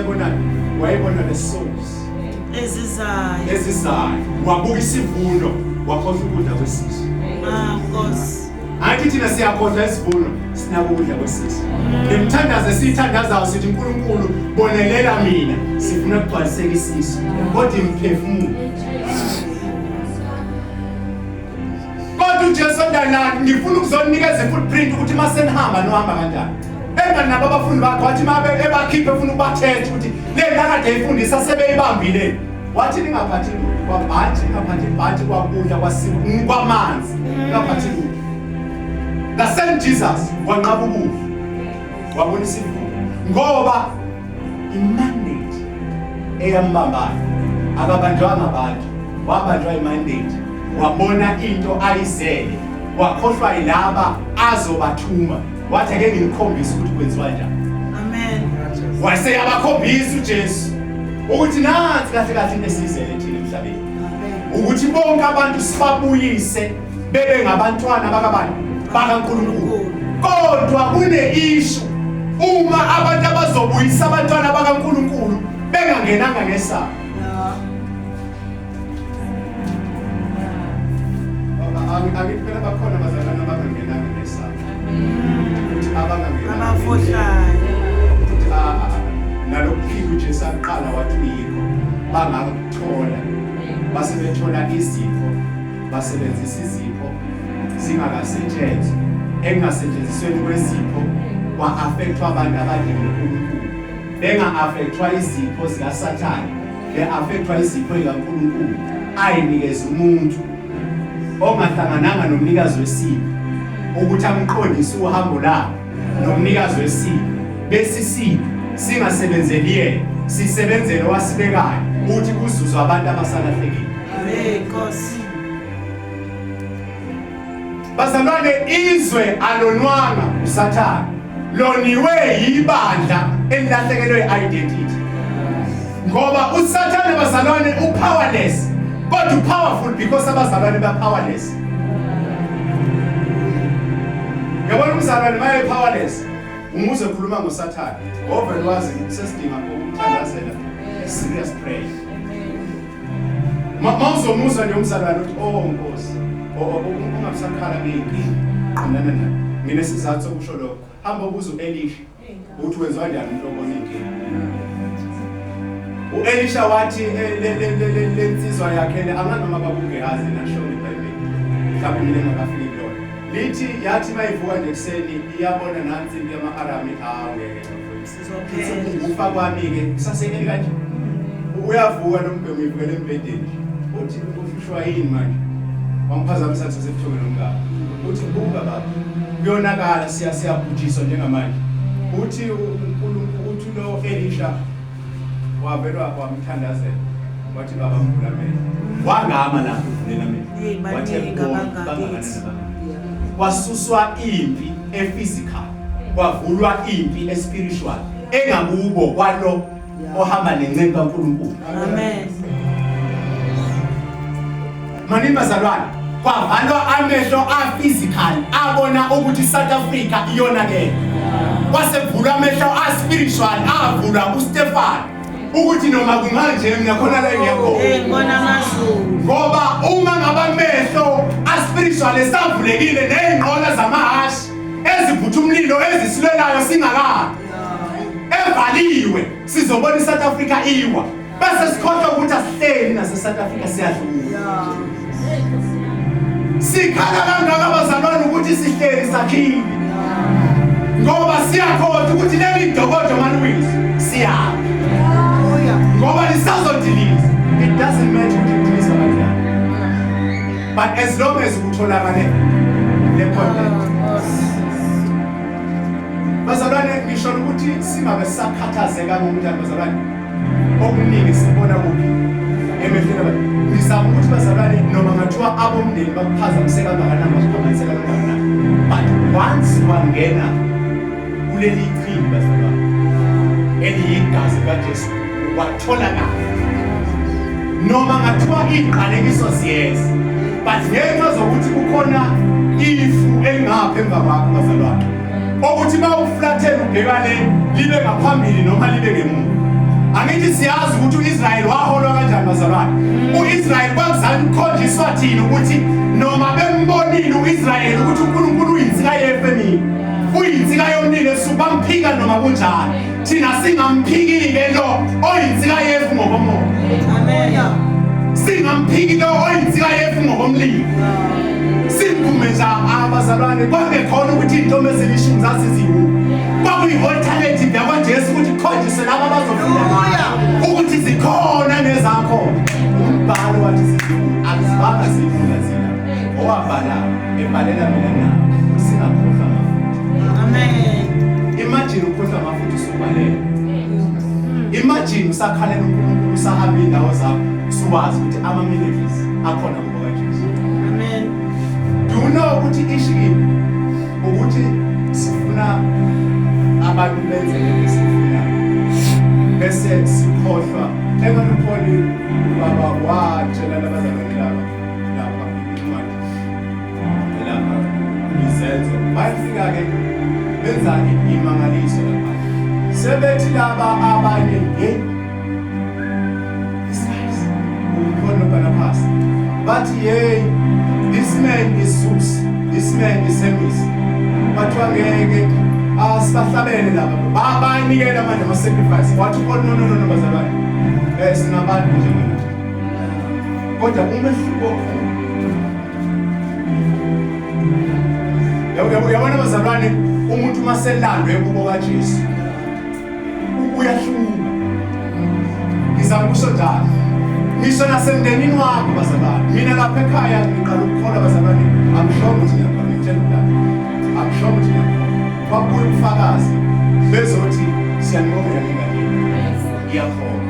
wayibona the souls ezizayo wabuka isivuno wakhohlwa ukudla kwesizwe. Nkosi. Athi thina siyakhohlwa isivuno sinako ukudla kwesizwe. Lemthandazo esithandazayo sithi uNkulunkulu bonelela mina sifuna ukugcwaliseka isizwe kodwa imphefumulo. Kodwa uJesu ndana ngifuna ukuzonikeza ifootprint ukuthi masenihamba nohamba kanjani. Engani nabo abafundi bakho wathi mabe ebakhiphe ufuna ukubathetha ukuthi le nakade ifundisa sebeyibambile. Wathi ningaphathi kwabhathi ningaphathi ibhathi kwakudla kwamanzi ningaphathi lutho. The same Jesus wanqaba ukudla wabona isivuno ngoba imandate eyambambayo akabanjwanga abantu wabanjwa imandate wabona into ayizele wakhohlwa yilaba azobathuma wathi ake ngikhombise ukuthi kwenziwa njani. Amen. Wase yabakhombisa uJesu ukuthi nansi kahle kahle into esizele thina emhlabeni ukuthi bonke abantu sibabuyise bebe ngabantwana bakabani bakaNkulunkulu. Kodwa kune issue uma abantu abazobuyisa abantwana bakaNkulunkulu bengangenanga ngesaba. Angikuphela bakhona abazalwana abangangenanga ngesaba. Abangangenanga abafohlayo. Nalokuphila uJesu aqala wathi yikho bangakuthola basebethola izipho basebenzisa izipho zingakasetshenzwa engasetshenzisweni kwezipho kwa-affectwa abantu abadinga uNkulunkulu benga-affectwa izipho zikaSathane be-affectwa izipho zikaNkulunkulu ayinikeza umuntu ongahlangananga nomnikazi wesipho ukuthi amqondise uhambo lakhe nomnikazi wesipho bese isipho singasebenzeli yena sisebenzele wasibekayo uthi kuzuzwa abantu abasalahlekile. Nkosi. Bazalwane, izwe alonwanga uSathane, loniwe yibandla elilahlekelwe identity. Ngoba uSathane bazalwane upowerless, but powerful because abazalwane ba powerless. Yabona umzalwane maye powerless, umuze khuluma ngoSathane, ngoba lwazi sesidinga ukuthandazela serious prayer. Mawuzomuzwa nje umzalwane uthi oh Nkosi, ungabusakhala ngeyinkinga qondana nayo. Mina sizathu sokusho lokho. Hamba ubuza uElisha uthi wenziwa kanjani inhloboni inkinga. uElisha wathi le nsizwa yakhe anganoma bakungehazi nasho iBhayibheli. Mhlawumbe mina ngakafiki kulona. Lithi yathi mayivuka nje ekseni iyabona nansi into yama-Arami Sizophela. ufa kwami ke kusasengeli kanje. Uyavuka nombhemu ivukela embedeni. Uthi ufushwa yini manje? Wangiphazamisa ukuthi sekuthokela umngaka. Uthi buka baba. Kuyonakala siyabhujiswa njengamanje. Uthi uNkulunkulu uthi lo Elisha wabelwa kwamthandazela. Wathi baba mvulamela. Wangama lapho uvulela mina. Wathi kwasuswa impi ephysical. Kwavulwa impi espiritual. Engakubo kwalo ohamba nenceba kaNkulunkulu. Amen. Mani bazalwane, kwavalwa amehlo a-physical abona ukuthi South Africa iyonakele. Kwasevulwa amehlo a-spiritual avulwa uStefan ukuthi noma kunganje mina khona la ngiyakho. Ngibona amazulu. Ngoba uma ngabamehlo a-spiritual esavulekile nezingqola zamahashi ezivutha umlilo ezisilelayo singakabi. Evaliwe sizobona iSouth Africa iwa. Base sikhohlwa ukuthi asihleli nase South Africa siyadlula. Sikhala kangaka bazalwane ukuthi sihleli sakhile. Ngoba siyakhohlwa ukuthi leli dokodo manwisi siyaphi. Ngoba lisazodiliza. It doesn't matter ukuthi udiliza kanjani. But as long as utholakale le content. Bazalwane ngisho ukuthi singabe sakhathazeka ngomuntu bazalwane. Okuningi sibona kuphi emehlweni abantu. Ngizama ukuthi bazalwane noma ngathiwa abomndeni bakuphazamiseka kangakanani bakuphazamiseka kangakanani. But once wangena kuleli iqhinga bazalwane eliyigazi kaJesu watholakala. Noma ngathiwa iqalekiso siyeza. But ngenxa zokuthi kukhona ifu engapha emva kwakho bazalwane. Ukuthi bawuflathela ubhekane libe ngaphambili noma libe ngemuva. Angithi siyazi ukuthi uIsrael waholwa kanjani bazalwane. uIsrael kwakuzange kukhonjiswa thina ukuthi noma bembonile uIsrael ukuthi uNkulunkulu uyinsika yefemini. Uyinsika yomlilo esuka bamphika noma kunjani. Thina singamphiki-ke lo oyinsika yefu ngokomoya. Amen. Singamphiki lo oyinsika yefu ngokomlilo. Simpume nje abazalwane kwakukhona ukuthi intombi ezilishumi zasiziwu. Kwakuyi-alternative yakwaJesu ukuthi kukhonjiswe laba abazofunda ukuthi zikhona nezakho. Umbhalo wathi ziziwu akuzibanga zivula zina. Owabhala ebhalela mina na singakhohlwa amafutha. Amen. Imagine ukhohlwa amafutha usubhalela. Imagine usakhalela uNkulunkulu usahamba indawo zakho usuwazi ukuthi ama-miracles akhona kubo kaJesu. Amen. Do you know ukuthi ishiki ukuthi sifuna abantu benze lesifuna bese sikhohlwa engalupholi baba watshela labazalwane lapha incwadi lapha izenzo bayafika-ke benza imangaliso lapha sebethi laba abanye ukhona Barnabas bathi hey, this man is Zeus, this man is Hermes. Bathiwa ngeke asibahlabele laba babanikela manje ama-sacrifice. Wathi no bazalwane. Sinabantu njengana. Kodwa umehluko uyabona bazalwane umuntu maselandwe kubo kaJesu uyahluka. Ngizama ukusho njalo. ngisho nasemndenini wakho bazalwane. Mina lapha ekhaya ngiqala ukukholwa bazalwane, angishongo ukuthi ngiyakholwa, ngitshela uNdaba. Angishongo ukuthi ngiyakholwa. Kwabuya ubufakazi bezothi siyanibongela ngingakini. Ngiyakholwa.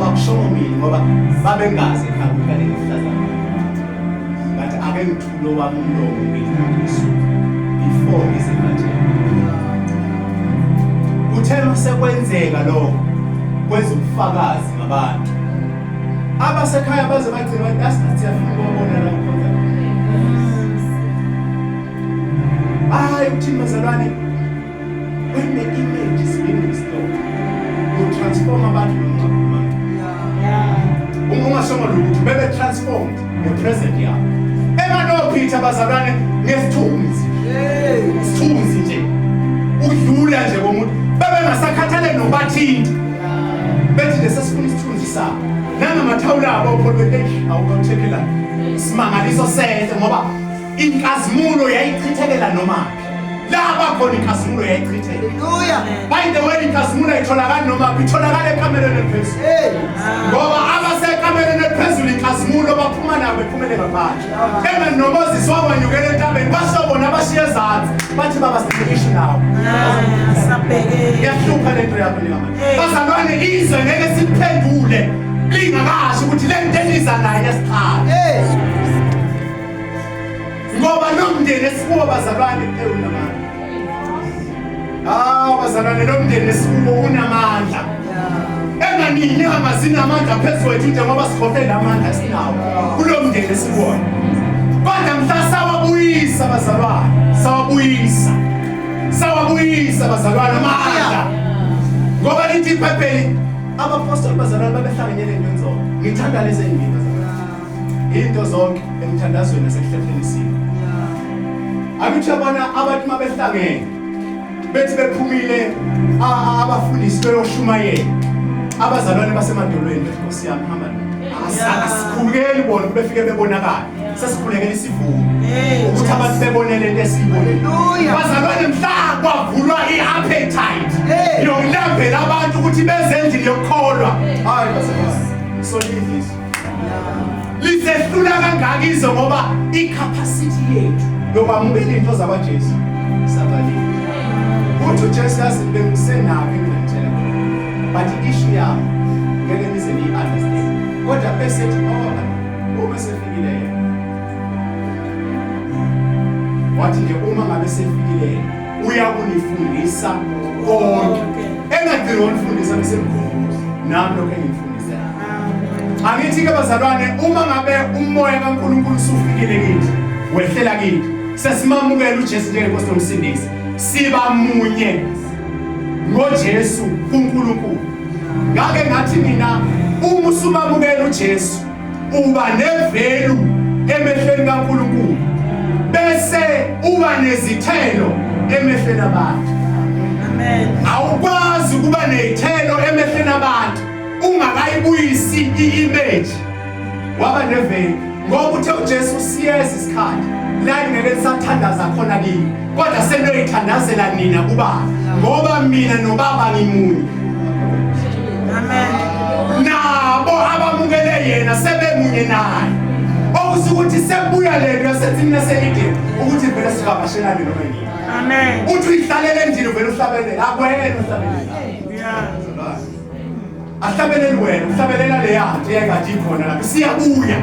Akusho mina ngoba babengazi ekhaya ukuthi kale ngihlazana. But ake ngithulo wami umlomo ngidlulisa before ngizengathela. Uthema sekwenzeka lokho kwenza ubufakazi ngabantu. Abasekhaya baze bagcina bathi asithi siyafuna ukubona la khona. Uthini bazalwane? When the image is being restored, you transform abantu nomncamo. Ungasonga ukuthi bebe transformed the present yabo. No Peter bazalwane ngesithunzi. Isithunzi nje. Udlula nje komuntu. Bebe ngasakhathale nobathinti. Bethi lesifuna isithunzi sakho. Nanga mathawula abo pholo awukuthekela. Simangaliso senze ngoba inkazimulo yayichithekela noma. Laba khona inkazimulo yayichithekela. Haleluya. By the way inkazimulo ayitholakala noma itholakala ekamereni eliphezulu. Ngoba abasekamereni eliphezulu inkazimulo baphuma nabo bephumele ngaphandle. Ema noMoses wabanyukela entabeni bashobona abashiye ezantsi bathi baba sinikisho nawo. Asabheke. Yahlupha lento yakho lama. Bazalwane izwe ngeke siphendule lingakasho ukuthi le nto eliza nayo yesiqala. Ngoba nomndeni esikuwo bazalwane unamandla. Bazalwane nomndeni esikuwo unamandla. Enganini amazina amandla phezulu wethu njengoba sikhophe lamandla sinawo. Kulo mndeni esikuwona. Kodwa mhla sawabuyisa bazalwane, sawabuyisa bazalwane amandla. Ngoba lithi iBhayibheli abapostoli bazalwane babehlanganyele into nzonke. Ngithanda lezi zinto bazalwane. Into zonke emthandazweni nasekuhlepheni isimo. Akuthi abana abantu mabehlangene bethi bephumile abafundisi beyoshumayela abazalwane basemadolweni bethi Nkosi yami hamba asikhulekeli bona befike bebonakala sesikhulekela isivumo ukuthi abantu bebonele into esiyibonile bazalwane mhla kwavulwa iappetite yokulambela abantu ukuthi beze endlini yokukholwa hayi bazalwane solidisi lisehlula kangaka izo ngoba icapacity yethu yokwamukela into zabaJesu sabalini uthi uJesu yazibe ngisenako engitshela but issue yami ngeke nize ni understand kodwa bese uma sefikile yena wathi nje uma ngabe sefikile uyakunifundisa konke engadingi ukufundisa bese mkhumbuza nami lokho engifundisa angithi ke bazalwane uma ngabe umoya kaNkulunkulu usufikile kithi wehlela kithi sesimamukela uJesu njengenkosi nomsindisi siba munye ngoJesu kuNkulunkulu ngake ngathi mina uma usumamukela uJesu uba nevelu emehlweni kaNkulunkulu bese uba nezithelo emehlweni abantu. Amen. Awukwazi ukuba nezithelo emehlweni abantu ungakayibuyisi i-image waba nevelu ngoba uthe uJesu siyeza isikhathi la ngeke sathandaza khona kimi kodwa senoyithandazela nina kuba ngoba mina noBaba ngimunye. Amen. Nabo abamukele yena sebemunye naye okusukuthi sebuya lento yasethi seyide ukuthi vele sikabashelane noma yini. Amen. Uthi ihlalele endlini vele uhlabelele akwena uhlabelele. Yeah. Ahlabelele wena uhlabelela le yakhe engadi khona lapho siyabuya.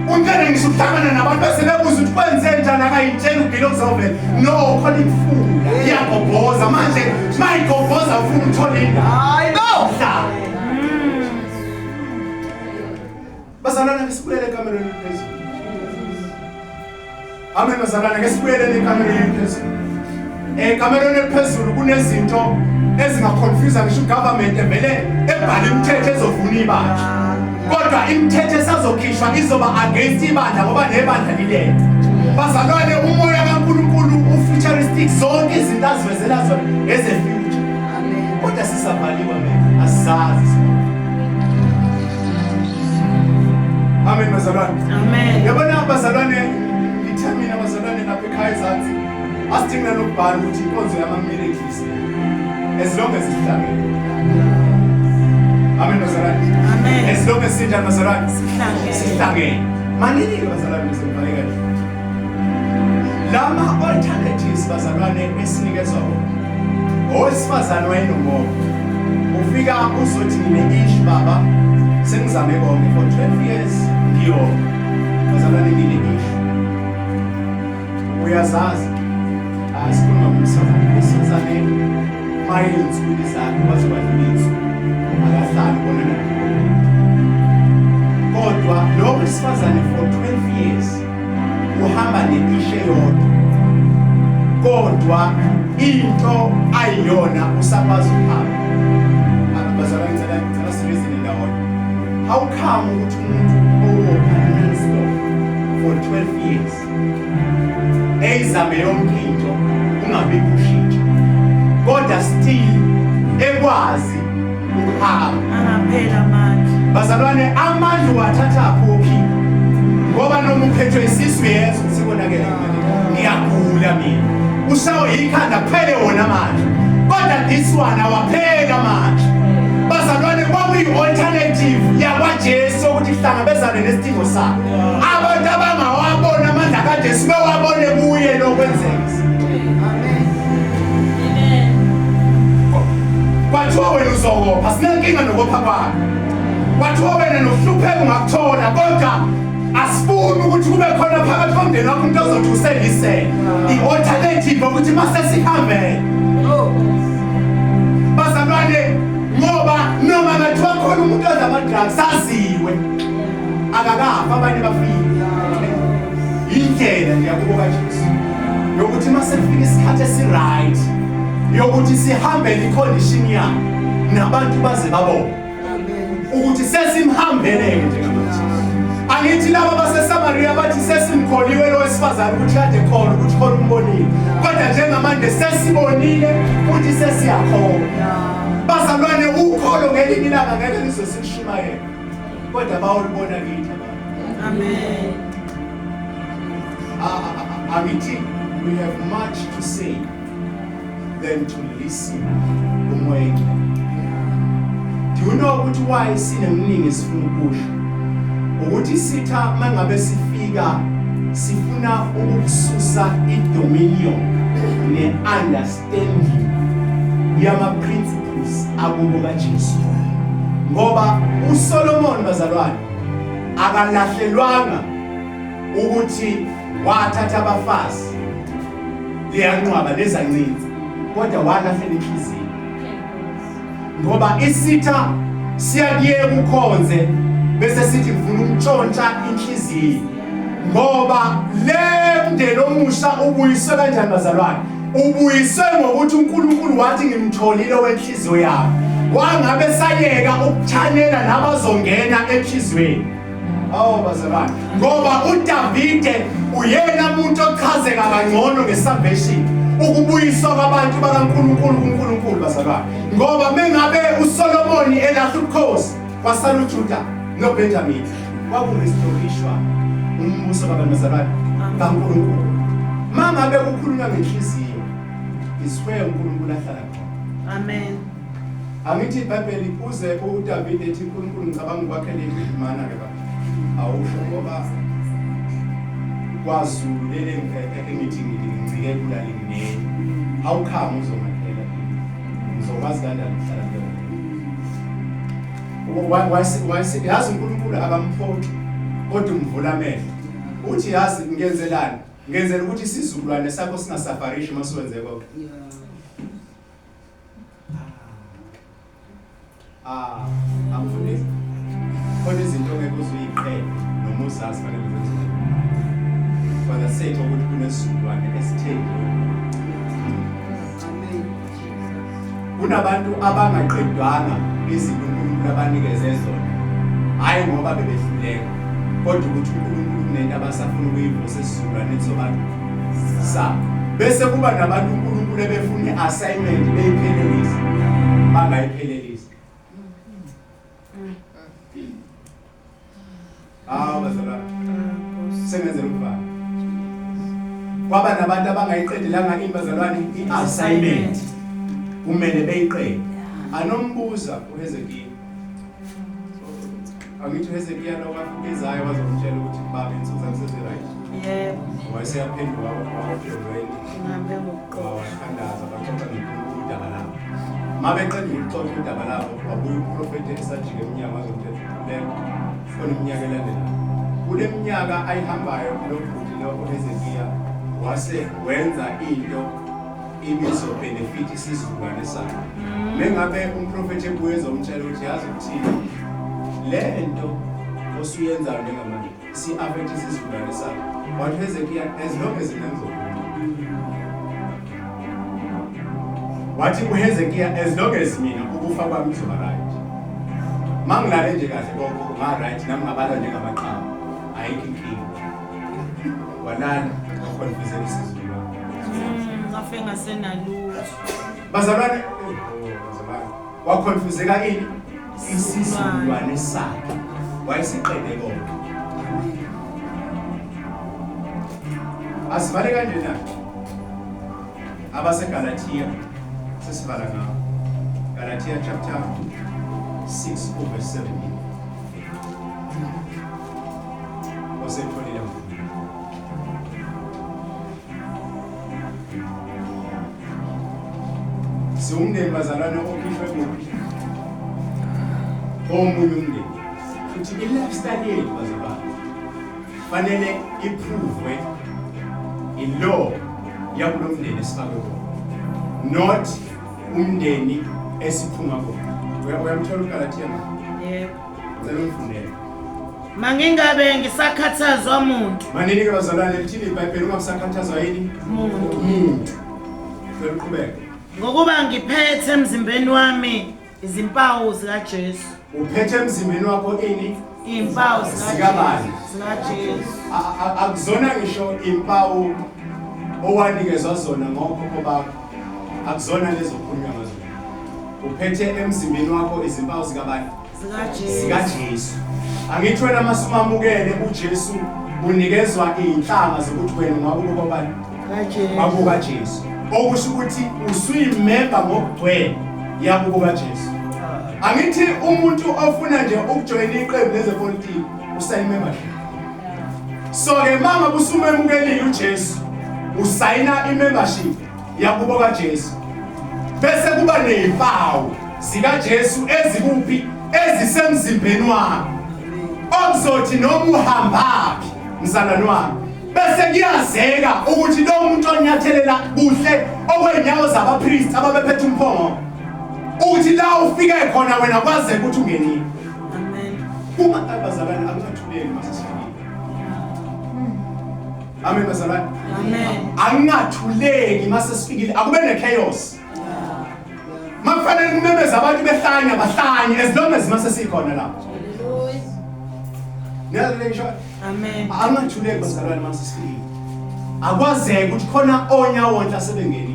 Ungene ngisuhlangana nabantu asebebuza ukuthi kwenze njani akayitshela ugilo kuzovela no khona imfunda iyagobhoza manje mayigobhoza ufuna uthola indawo hayi no bazalwana ngesibuyele ekamereni phezulu. Amen bazalwana ngesibuyele ekamereni phezulu. Ekamereni phezulu kunezinto ezingaconfuse ngisho government evele ebhala imithetho ezovuna ibandla kodwa imithetho esazokhishwa izoba against ibandla ngoba nebandla lilele. Bazalwane umoya kaNkulunkulu ufuturistic zonke izinto azivezela zona ezefuture. Amen. Kodwa sisabhaliwe mina asizazi. Amen bazalwane. Amen. Yabona bazalwane ithamina bazalwane lapha ekhaya ezansi asidinga lokubhala ukuthi inkonzo yama miracles as long as ihlangene. Amen bazalwane. Amen. As long as sinjani bazalwane? Sihlangene. Sihlangene. Maningi bazalwane besibhaleka nje. Lama alternatives bazalwane esinikezwa wona. Owesifazane wayenomoya. Ufika uzothi ngine-ish baba sengizame konke for 12 years ngiyo. Bazalwane ngine-ish. Uyazazi. Asikhuluma ngomsazane mayenzi kulizakhe baze badlulise. Akahlali bona kodwa lo wesifazane for 12 years uhamba ne-ishe yodwa kodwa into ayiyona usakwazi ukuhamba abazalwane ngicela sibizile ndawonye. How come ukuthi umuntu owopha non-stop for 12 years eyizame yonke into ungabi kushintsha kodwa still ekwazi ukuhamba Angaphela amandla. bazalwane amandla wathatha kuphi ngoba noma uphethwe isisu yezo sikonakele ngiyagula mina ushawo ikhanda kuphele wona manje kodwa this one awaphela manje bazalwane kwakuyi alternative yakwaJesu ukuthi ihlangabezane nesidingo sakhe abantu abangawabona amandla kaJesu bewabone kuye lokwenzeka. Kwathiwa wena uzokopha sinenkinga nokopha kwakho kwathiwa wena nohlupheka ungakuthola kodwa asifuni ukuthi kube khona phakathi komndeni wakho umuntu ozothi uselisele i-alternative ukuthi mase sihambele bazalwane ngoba noma ngathiwa khona umuntu odla ama-drugs saziwe akakafa abanye bafile indlela ndiyakubo kaJesu yokuthi mase kufika isikhathi esi-right yokuthi sihambele icondition yakhe nabantu baze babone ukuthi sesimhambeleke njengamanje. Angithi laba baseSamaria bathi sesimkholiwe lo wesifazane ukuthi kade khona ukuthi khona umbonile kodwa njengamanje sesibonile futhi sesiyakhona. Bazalwane ukholo ngelinye ilanga ngeke lizoselishumayela kodwa bawulibona kithi abantu. Amen. Angithi we have much to say than to listen umoya. Do you know ukuthi why sinemningi sifuna ukusho ukuthi sitha mangabe sifika sifuna ukususa idominion ne-understanding yama-principles akubo kaJesu ngoba uSolomon bazalwane akalahlelwanga ukuthi wathatha abafazi liyanqwaba lezancinci kodwa walahlela inhliziyo ngoba isitha siyakuyeka ukhonze bese sithi ngifuna ukutshontsha inhliziyo ngoba le mndeni omusha ubuyiswe kanjani bazalwane ubuyiswe ngokuthi uNkulunkulu wathi ngimtholile wenhliziyo yakho wangabe sayeka ukuthanela nabazongena enhlizweni. Bazalwane ngoba uDavide uyena umuntu ochazeka kangcono ngesalvation ukubuyiswa kwabantu bakaNkulunkulu kuNkulunkulu bazalwane ngoba mengabe uSolomon elahla ubukhosi wasala uJuda noBenjamin kwakurestorishwa umbuso kabantu bazalwane kaNkulunkulu mangabe kukhulunywa ngenhliziyo iswe uNkulunkulu ahlala khona. Amen. Angithi iBhayibheli uze uDavide ethi uNkulunkulu ngicabanga ukwakhela imana ke baba awusho ngoba kwaZulu lele engithi ngicike kulalingene awukhama uzomakhela ngizokwazi kanjani ukuhlala why yazi uNkulunkulu akamphoqi kodwa umvula amehlo uthi yazi ngenzelani ngenzela ukuthi isizukulwane sakho singasafarishi masiwenze konke. Amfundisi khona izinto ngeke uzuyiqhele noma uzazi fanele uzenze for the sake ukuthi kunesizukulwane esithengile. Kunabantu abangaqedwanga izinto uNkulunkulu abanikeze zona hayi ngoba bebehluleka kodwa ukuthi uNkulunkulu kunento abasafuna ukuyivusa esizukulwaneni sobantu sa bese kuba nabantu uNkulunkulu ebefuna i-assignment beyiphelelisa bangayiphelelisa. Bazalwane sengenzela ukubhala kwaba nabantu abangayiqedelanga imbazalwane i-assignment kumele beyiqede. Anombuza uHezekiya angithi Hezekiya lo kaFukizayo wazomtshela ukuthi baba insuku zami seziright. Yebo. Wayeseyaphendula wabakhulweni. Ngihambe ngokuqoqa. Wathandaza baxoxa udaba labo. Mabeqedile ukuxoxa udaba labo wabuya uprofeti esajike eminyaka wazomthetho leyo oneminyaka elandelayo. Kule minyaka ayihambayo lo bhuti lo Hezekiya wase wenza into ibizo benefit isizukulwane sakhe. Mengabe umprofeti ebuye ezomtshela ukuthi yazi ukuthini lento osuyenzayo njengamanje si affect isizukulwane sakhe. Wathi Hezekiya as long as inenzokuthi wathi uHezekiya as long as mina ukufa kwami kuzoba right. Mangilale nje kahle konke nga right nami ngabala njengamaqhawe ayikho inkinga. Walala wakhonfisa isizukulwane. Ngafe ngasenalutho. Bazalwane wakhonfiseka ini isizukulwane sakhe. Wayesiqede konke. Asivale kanje na abaseGalatia sesibala ngawo Galatia chapter 6 verse 17 wasetholile siwumndeni bazalwane okhishwe ngophi omunye umndeni futhi i-lifestyle yethu bazalwane fanele iprove in-law yakulo mndeni esifake kuwo not umndeni esiphuma kuwo. Uyamthola uGalatia na? Yebo. Ngicela ungifundele. Mangingabe ngisakhathazwa umuntu. Manini ke bazalwane lithini iBhayibheli ungasakhathazwa yini? Umuntu. Uqhubeka. Ngokuba ngiphethe emzimbeni wami izimpawu zikaJesu. Uphethe emzimbeni wakho ini? Impawu zikabani? zikaJesu. Akuzona ngisho impawu owanikezwa zona ngokhokho bakho. Akuzona lezo khulunywa ngazo. Uphethe emzimbeni wakho izimpawu zikabani? ZikaJesu. Angithi wena masumamukele uJesu unikezwa inhlanga zokuthi wena ngakubo bani? Ngakubo Jesu. Okusho ukuthi usuyimember ngokugcwele yakubo kaJesu. Angithi umuntu ofuna nje ukujoyina iqembu lezepolitiki usayimembership. So ke mama busumemukelile uJesu usayina imembership yakubo kaJesu. Bese kuba nezimpawu zikaJesu ezikuphi ezisemzimbeni wakho. Okuzothi noma uhambaphi mzalwane wami bese kuyazeka ukuthi lo muntu onyathelela kuhle okwenyawo zabapriest ababephethe umphongo uthi la ufike khona wena kwaze ukuthi ungenile. Amen. Uma abazalwane angathuleki masisifikile. Amen bazalwane. Amen. Angathuleki masisifikile akube nechaos. Makufanele kumemeza abantu behlanya bahlanye as long as masesikhona lapho. Hallelujah. Amen. Angathuleki bazalwane masisifikile. Akwazeke ukuthi khona onyawonke asebengenile.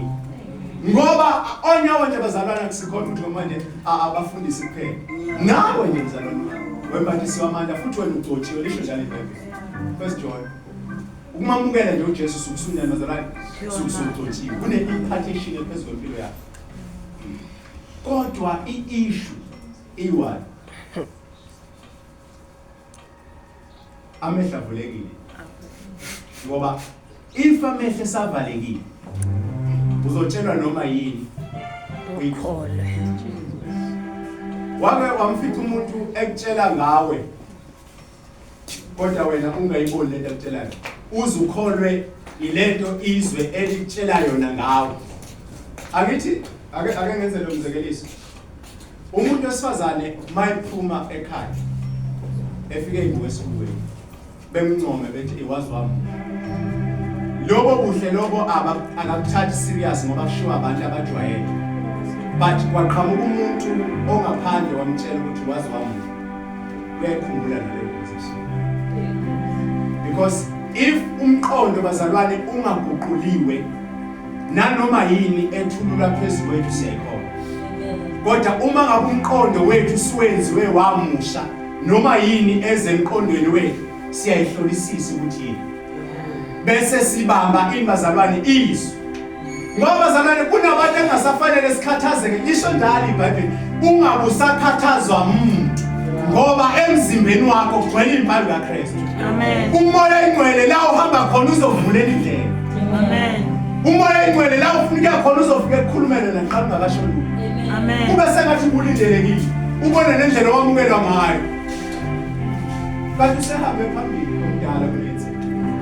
Ngoba onyawonke bazalwane akusikhona ukuthi manje abafundisi kuphela. Nawe nje bazalwane wembathisi wamandla futhi wena ucotshiwe lisho njalo iBhayibheli. First John ukumamukela nje uJesu sukusunyana bazalwane sukucotshiwe. Kune impartation ephezulu kwempilo yakho. Kodwa i-issue iwani amehla avulekile ngoba if amehla esavalekile uzotshelwa noma yini uyikholwe. Wake wamfica umuntu ekutshela ngawe kodwa wena ungayiboni lento ekutshelayo uzukholwe ilento izwe elikutshela yona ngawe. Angithi ake ngenze lo mzekeliso. Umuntu wesifazane mayiphuma ekhaya efike ingwesikuweni bemncome bethi iwazi wami lobo buhle lobo akakuthathi serious ngoba kushiwa abantu abajwayele but kwaqhamuka umuntu ongaphandle wamtshela ukuthi wazi wami uyayikhumbula naleyo position because if umqondo bazalwane ungaguquliwe nanoma yini ethulula phezulu kwethu siyayikhona. Kodwa uma ngabe umqondo wethu siwenziwe wamusha noma yini ezemqondweni wethu siyayihlolisisa ukuthi yini bese sibamba imbazalwane izwi. Ngoba bazalwane kunabantu engasafanele sikhathazeke lisho njalo iBhayibheli ungabe usakhathazwa umuntu ngoba emzimbeni wakho kugcwele impilo kaKristu. Amen. Umoya oyingcwele la uhamba khona uzovulela indlela. Amen. Umoya oyingcwele la ufika khona uzofika ekukhulumele naxa ungakashoni. Amen. Kube sengathi ubulindelekile ubone nendlela owamukelwa ngayo. Kanti usehambe phambili omdala kulethi.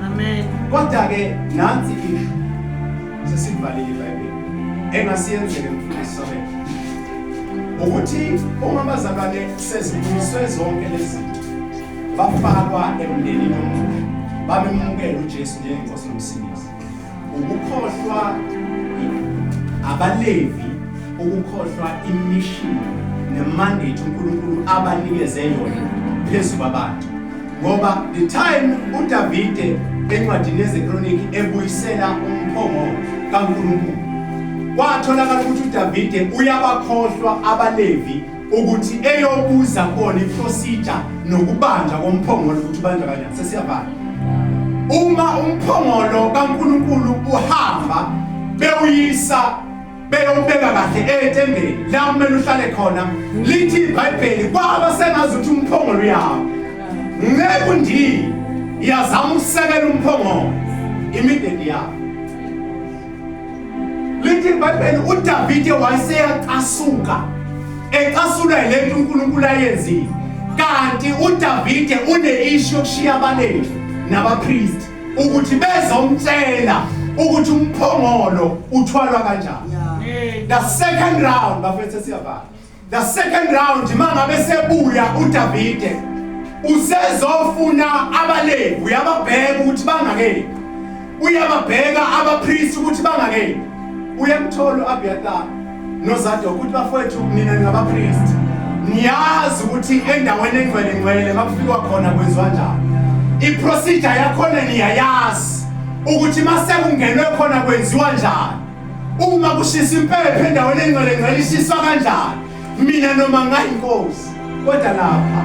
Amen. Kodwa ke nansi isho sesivalile iBhayibheli engasiyenzeke mfundisi wethu. Ukuthi uma abazalwane sezibuyiswe zonke lezi bafakwa emndenini omusha bamemukela uJesu njengenkosi nomsindisi. Ukukhohlwa abaLevi, ukukhohlwa imission nemandate uNkulunkulu abanikeze yona phezu kwabantu. Ngoba the time uDavide encwadini yezeKroniki ebuyisela umphongolo kaNkulunkulu, kwatholakala ukuthi uDavide uyabakhohlwa abaLevi ukuthi eyobuza khona iprocedure nokubanjwa komphongolo ukuthi ubanjwa kanjani. Sesiyavala. Uma umphongolo kaNkulunkulu uhamba bewuyisa beyobeka kahle etembeni la kumele uhlale khona, lithi iBhayibheli kwaba sengazuthi umphongolo uyahamba. Ngeke ndi yazama ukusekela umphongolo immediately yawo. Lithi iBhayibheli uDavide wayeseyaqasuka eqasula lento uNkulunkulu ayenzile. Kanti uDavide une-issue yokushiya abaLevi nabapriest ukuthi bezomtshela ukuthi umphongolo uthwalwa kanjani. The second round bafethu siyavala. The second round mangabe sebuya uDavide usezofuna abaLevi, uyababheka ukuthi bangakeni, uyababheka abapriest ukuthi bangakeni. Uyamthola uAbiathar noZadok ukuthi bafowethu nina ningabapriest, niyazi ukuthi endaweni engcwele makufikwa khona kwenziwa njani. Iprocedure yakhona niyayazi ukuthi mase kungenwe khona kwenziwa njani. Uma kushisa impepho endaweni engcwele ishiswa kanjani. Mina noma ngayinkosi kodwa lapha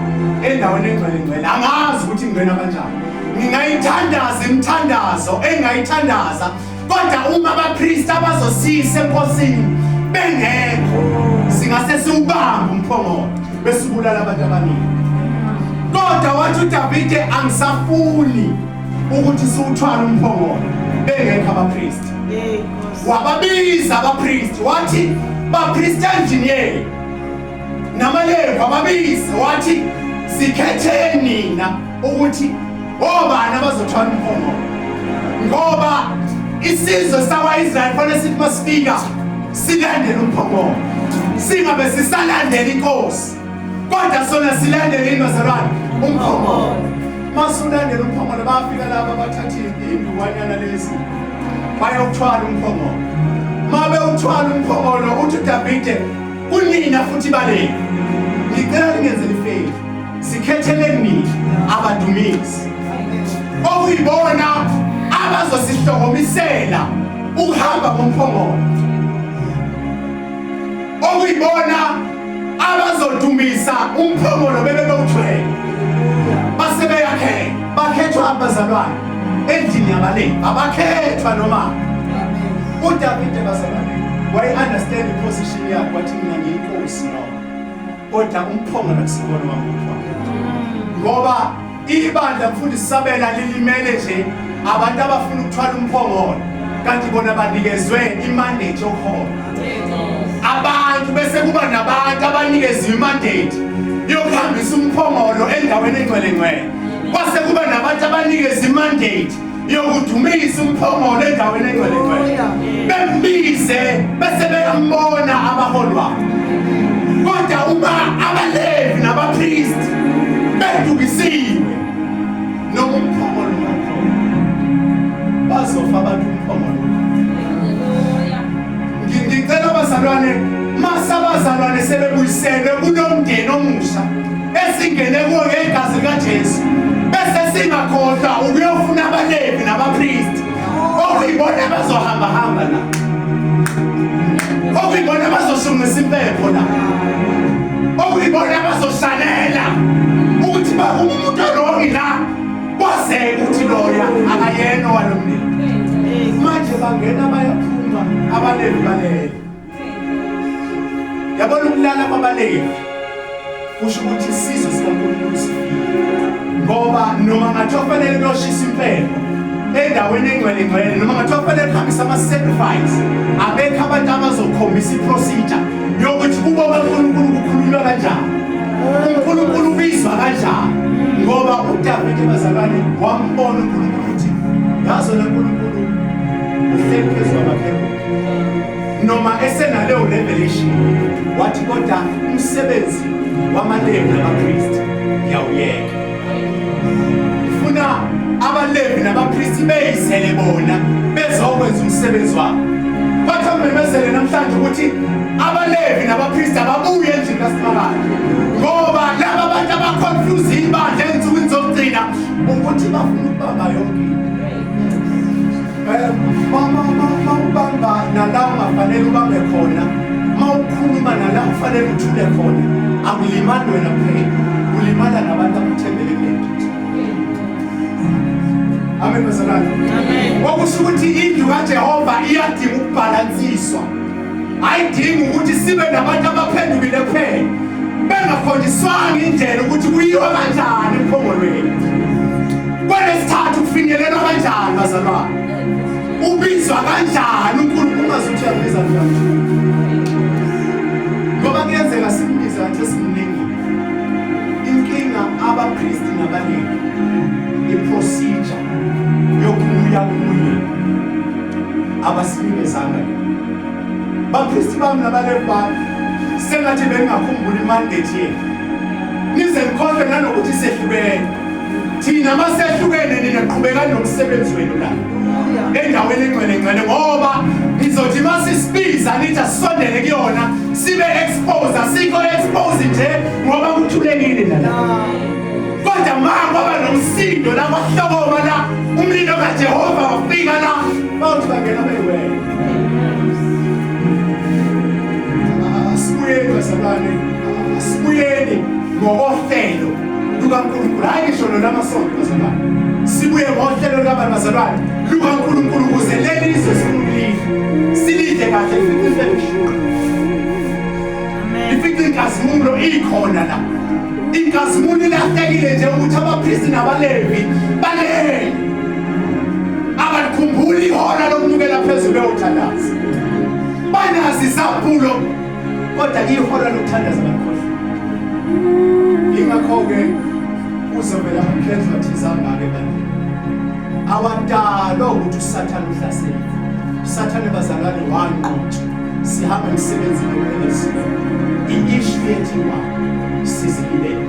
endaweni engcwele angazi ukuthi ngena kanjani. Ngingayithandaza imithandazo engayithandaza, kodwa uma abapriest abazosisa enkosini bengekho singase siubamba umphongolo besibulala abantu abaningi. Kodwa wathi uDavide angisafuni ukuthi siuthwale umphongolo bengekho abapriest. Wababiza abapriest wathi bapriest engineer namaLevi wababiza wathi sikhetheni nina ukuthi obani abazothwala umphongolo, ngoba isizwe sakwaIsrael fanele sithi masifika silandele umphongolo, singabe sisalandela inkosi kodwa sona silandele inozalwane umphongolo. Masulandela umphongolo bafika laba bathatha indukwanyana lezi bayokuthwala umphongolo. Mabe uthwala umphongolo uthi uDavide kunina futhi baLevi ngicela ningenzele ifavor, sikhetheleni nina abadumisi okuyibona abazosihlokomisela ukuhamba komphongolo, okuyibona abazodumisa umphongolo bebewuthwele. Base beyakhe bakhethwa abazalwane endlini yabaLevi, abakhethwa noma. uDavide bazalwane wayi-understand iposition yakhe wathi mina ngiyinkosi noma, kodwa umphongolo akusikona wamthwala. Ngoba ibandla mfundisi Sabela lilimele nje abantu abafuna ukuthwala umphongolo kanti bona banikezwe imandate yokuhola. Abantu bese kuba nabantu abanikeziwe imandate yokuhambisa umphongolo endaweni engcwele. Kwase kuba nabantu abanikeziwe imandate yokudumisa umphongolo endaweni engcwele. Bembize bese beyambona abaholi wabo. Kodwa uma abaLevi nabapriest bedukisiwe noma umphongolo ngakhona bazofa abantu umphongolo. Ngicela abazalwane masabazalwane sebebuyiselwe kunomndeni omusha esingene kuwo ngegazi likaJesu, bese singakhohlwa ukuyofuna abaLevi nabapriest okuyibona bazohamba la, okuyibona bazoshungisa impepho la, okuyibona bazoshalela ukuthi umuntu orongi la kwazeke ukuthi loya akayena walomndeni. Manje bangena bayaphuma abaLevi balele. Yabona ukulala kwabaLevi kusho ukuthi isizwe sikaNkulunkulu sifile. Ngoba noma ngathiwa kufanele kuyoshisa impela endaweni engcwele noma ngathiwa kufanele kuhambisa ama-sacrifice, abekho abantu abazokhombisa i-procedure yokuthi kubo kaNkulunkulu kukhulunywa kanjani, uNkulunkulu ubizwa kanjani. Ngoba uDavide bazalwane wambona uNkulunkulu ukuthi yazona uNkulunkulu uhleli phezu kwamakherubi. Noma esenaleyo revelation wathi kodwa umsebenzi wamaLevi nabapristi ngiyawuyeka. Ufuna abaLevi nabapristi beyisele bona bezokwenza umsebenzi wabo. Bathi memezele namhlanje ukuthi abaLevi nabapristi ababuye endlini kaSimakade, ngoba laba bantu abaconfuse ibandla ensukwini zokugcina ukuthi bafuna ukubamba yonke into. Mawubamba nala ungafanele ubambe khona, mawukhuluma nala ufanele uthule khona, akulimali wena kuphela, ulimala nabantu abathembele kulento. Amen bazalwane. Amen. Okusho ukuthi indlu kaJehova iyadinga ukubhalansiswa. Ayidingi ukuthi sibe nabantu abaphendukile kuphela, bengakhondiswanga indlela ukuthi kuyiwa kanjani emphongolweni. Kwelesithathu kufinyelelwa kanjani bazalwane? Ubizwa kanjani uNkulunkulu ungazuthi uyabiza kanjani? Ngoba kuyenzeka simbiza nje simningi. Inkinga abapristi nabaLevi iprocedure yokuya kuye abasinikezanga. Bapristi bami nabaLevi bami sengathi bengakhumbula imandate yethu. Nize nikhonze nanokuthi sehlukene. Thina masehlukene ninaqhubeka nomsebenzi wenu la. Endaweni engcwele ngoba nizothi masisibiza nithi asondele kuyona sibe expose, asikho expose nje ngoba kuthulekile la. Kodwa ngoba nomsindo la kwahlokoma la umlilo kaJehova wafika la bathi bangena beyiwena. Asibuyeni bazalwane, asibuyeni ngokohlelo lukaNkulunkulu, hayi ngisho namasonto bazalwane. Sibuye ngohlelo lwabantu bazalwane lukaNkulunkulu ukuze leli lizwe sikulidle, silidle kahle lifihle lishukre. Ifihle inkazimulo ikhona la. Inkazimulo ilahlekile nje ukuthi abapristi nabaLevi balele abakhumbuli ihora lokunyukela phezulu kwethandaza. Banazi izambulo kodwa ihora lokuthandaza bakhohlwa. Ingakho-ke uzovela amkhetho athizanga-ke bandini awadalwa ukuthi uSathane uhlasele. uSathane bazalwane wanqotshwa, sihambe emsebenzini welizwe i-issue yethu sizilibele.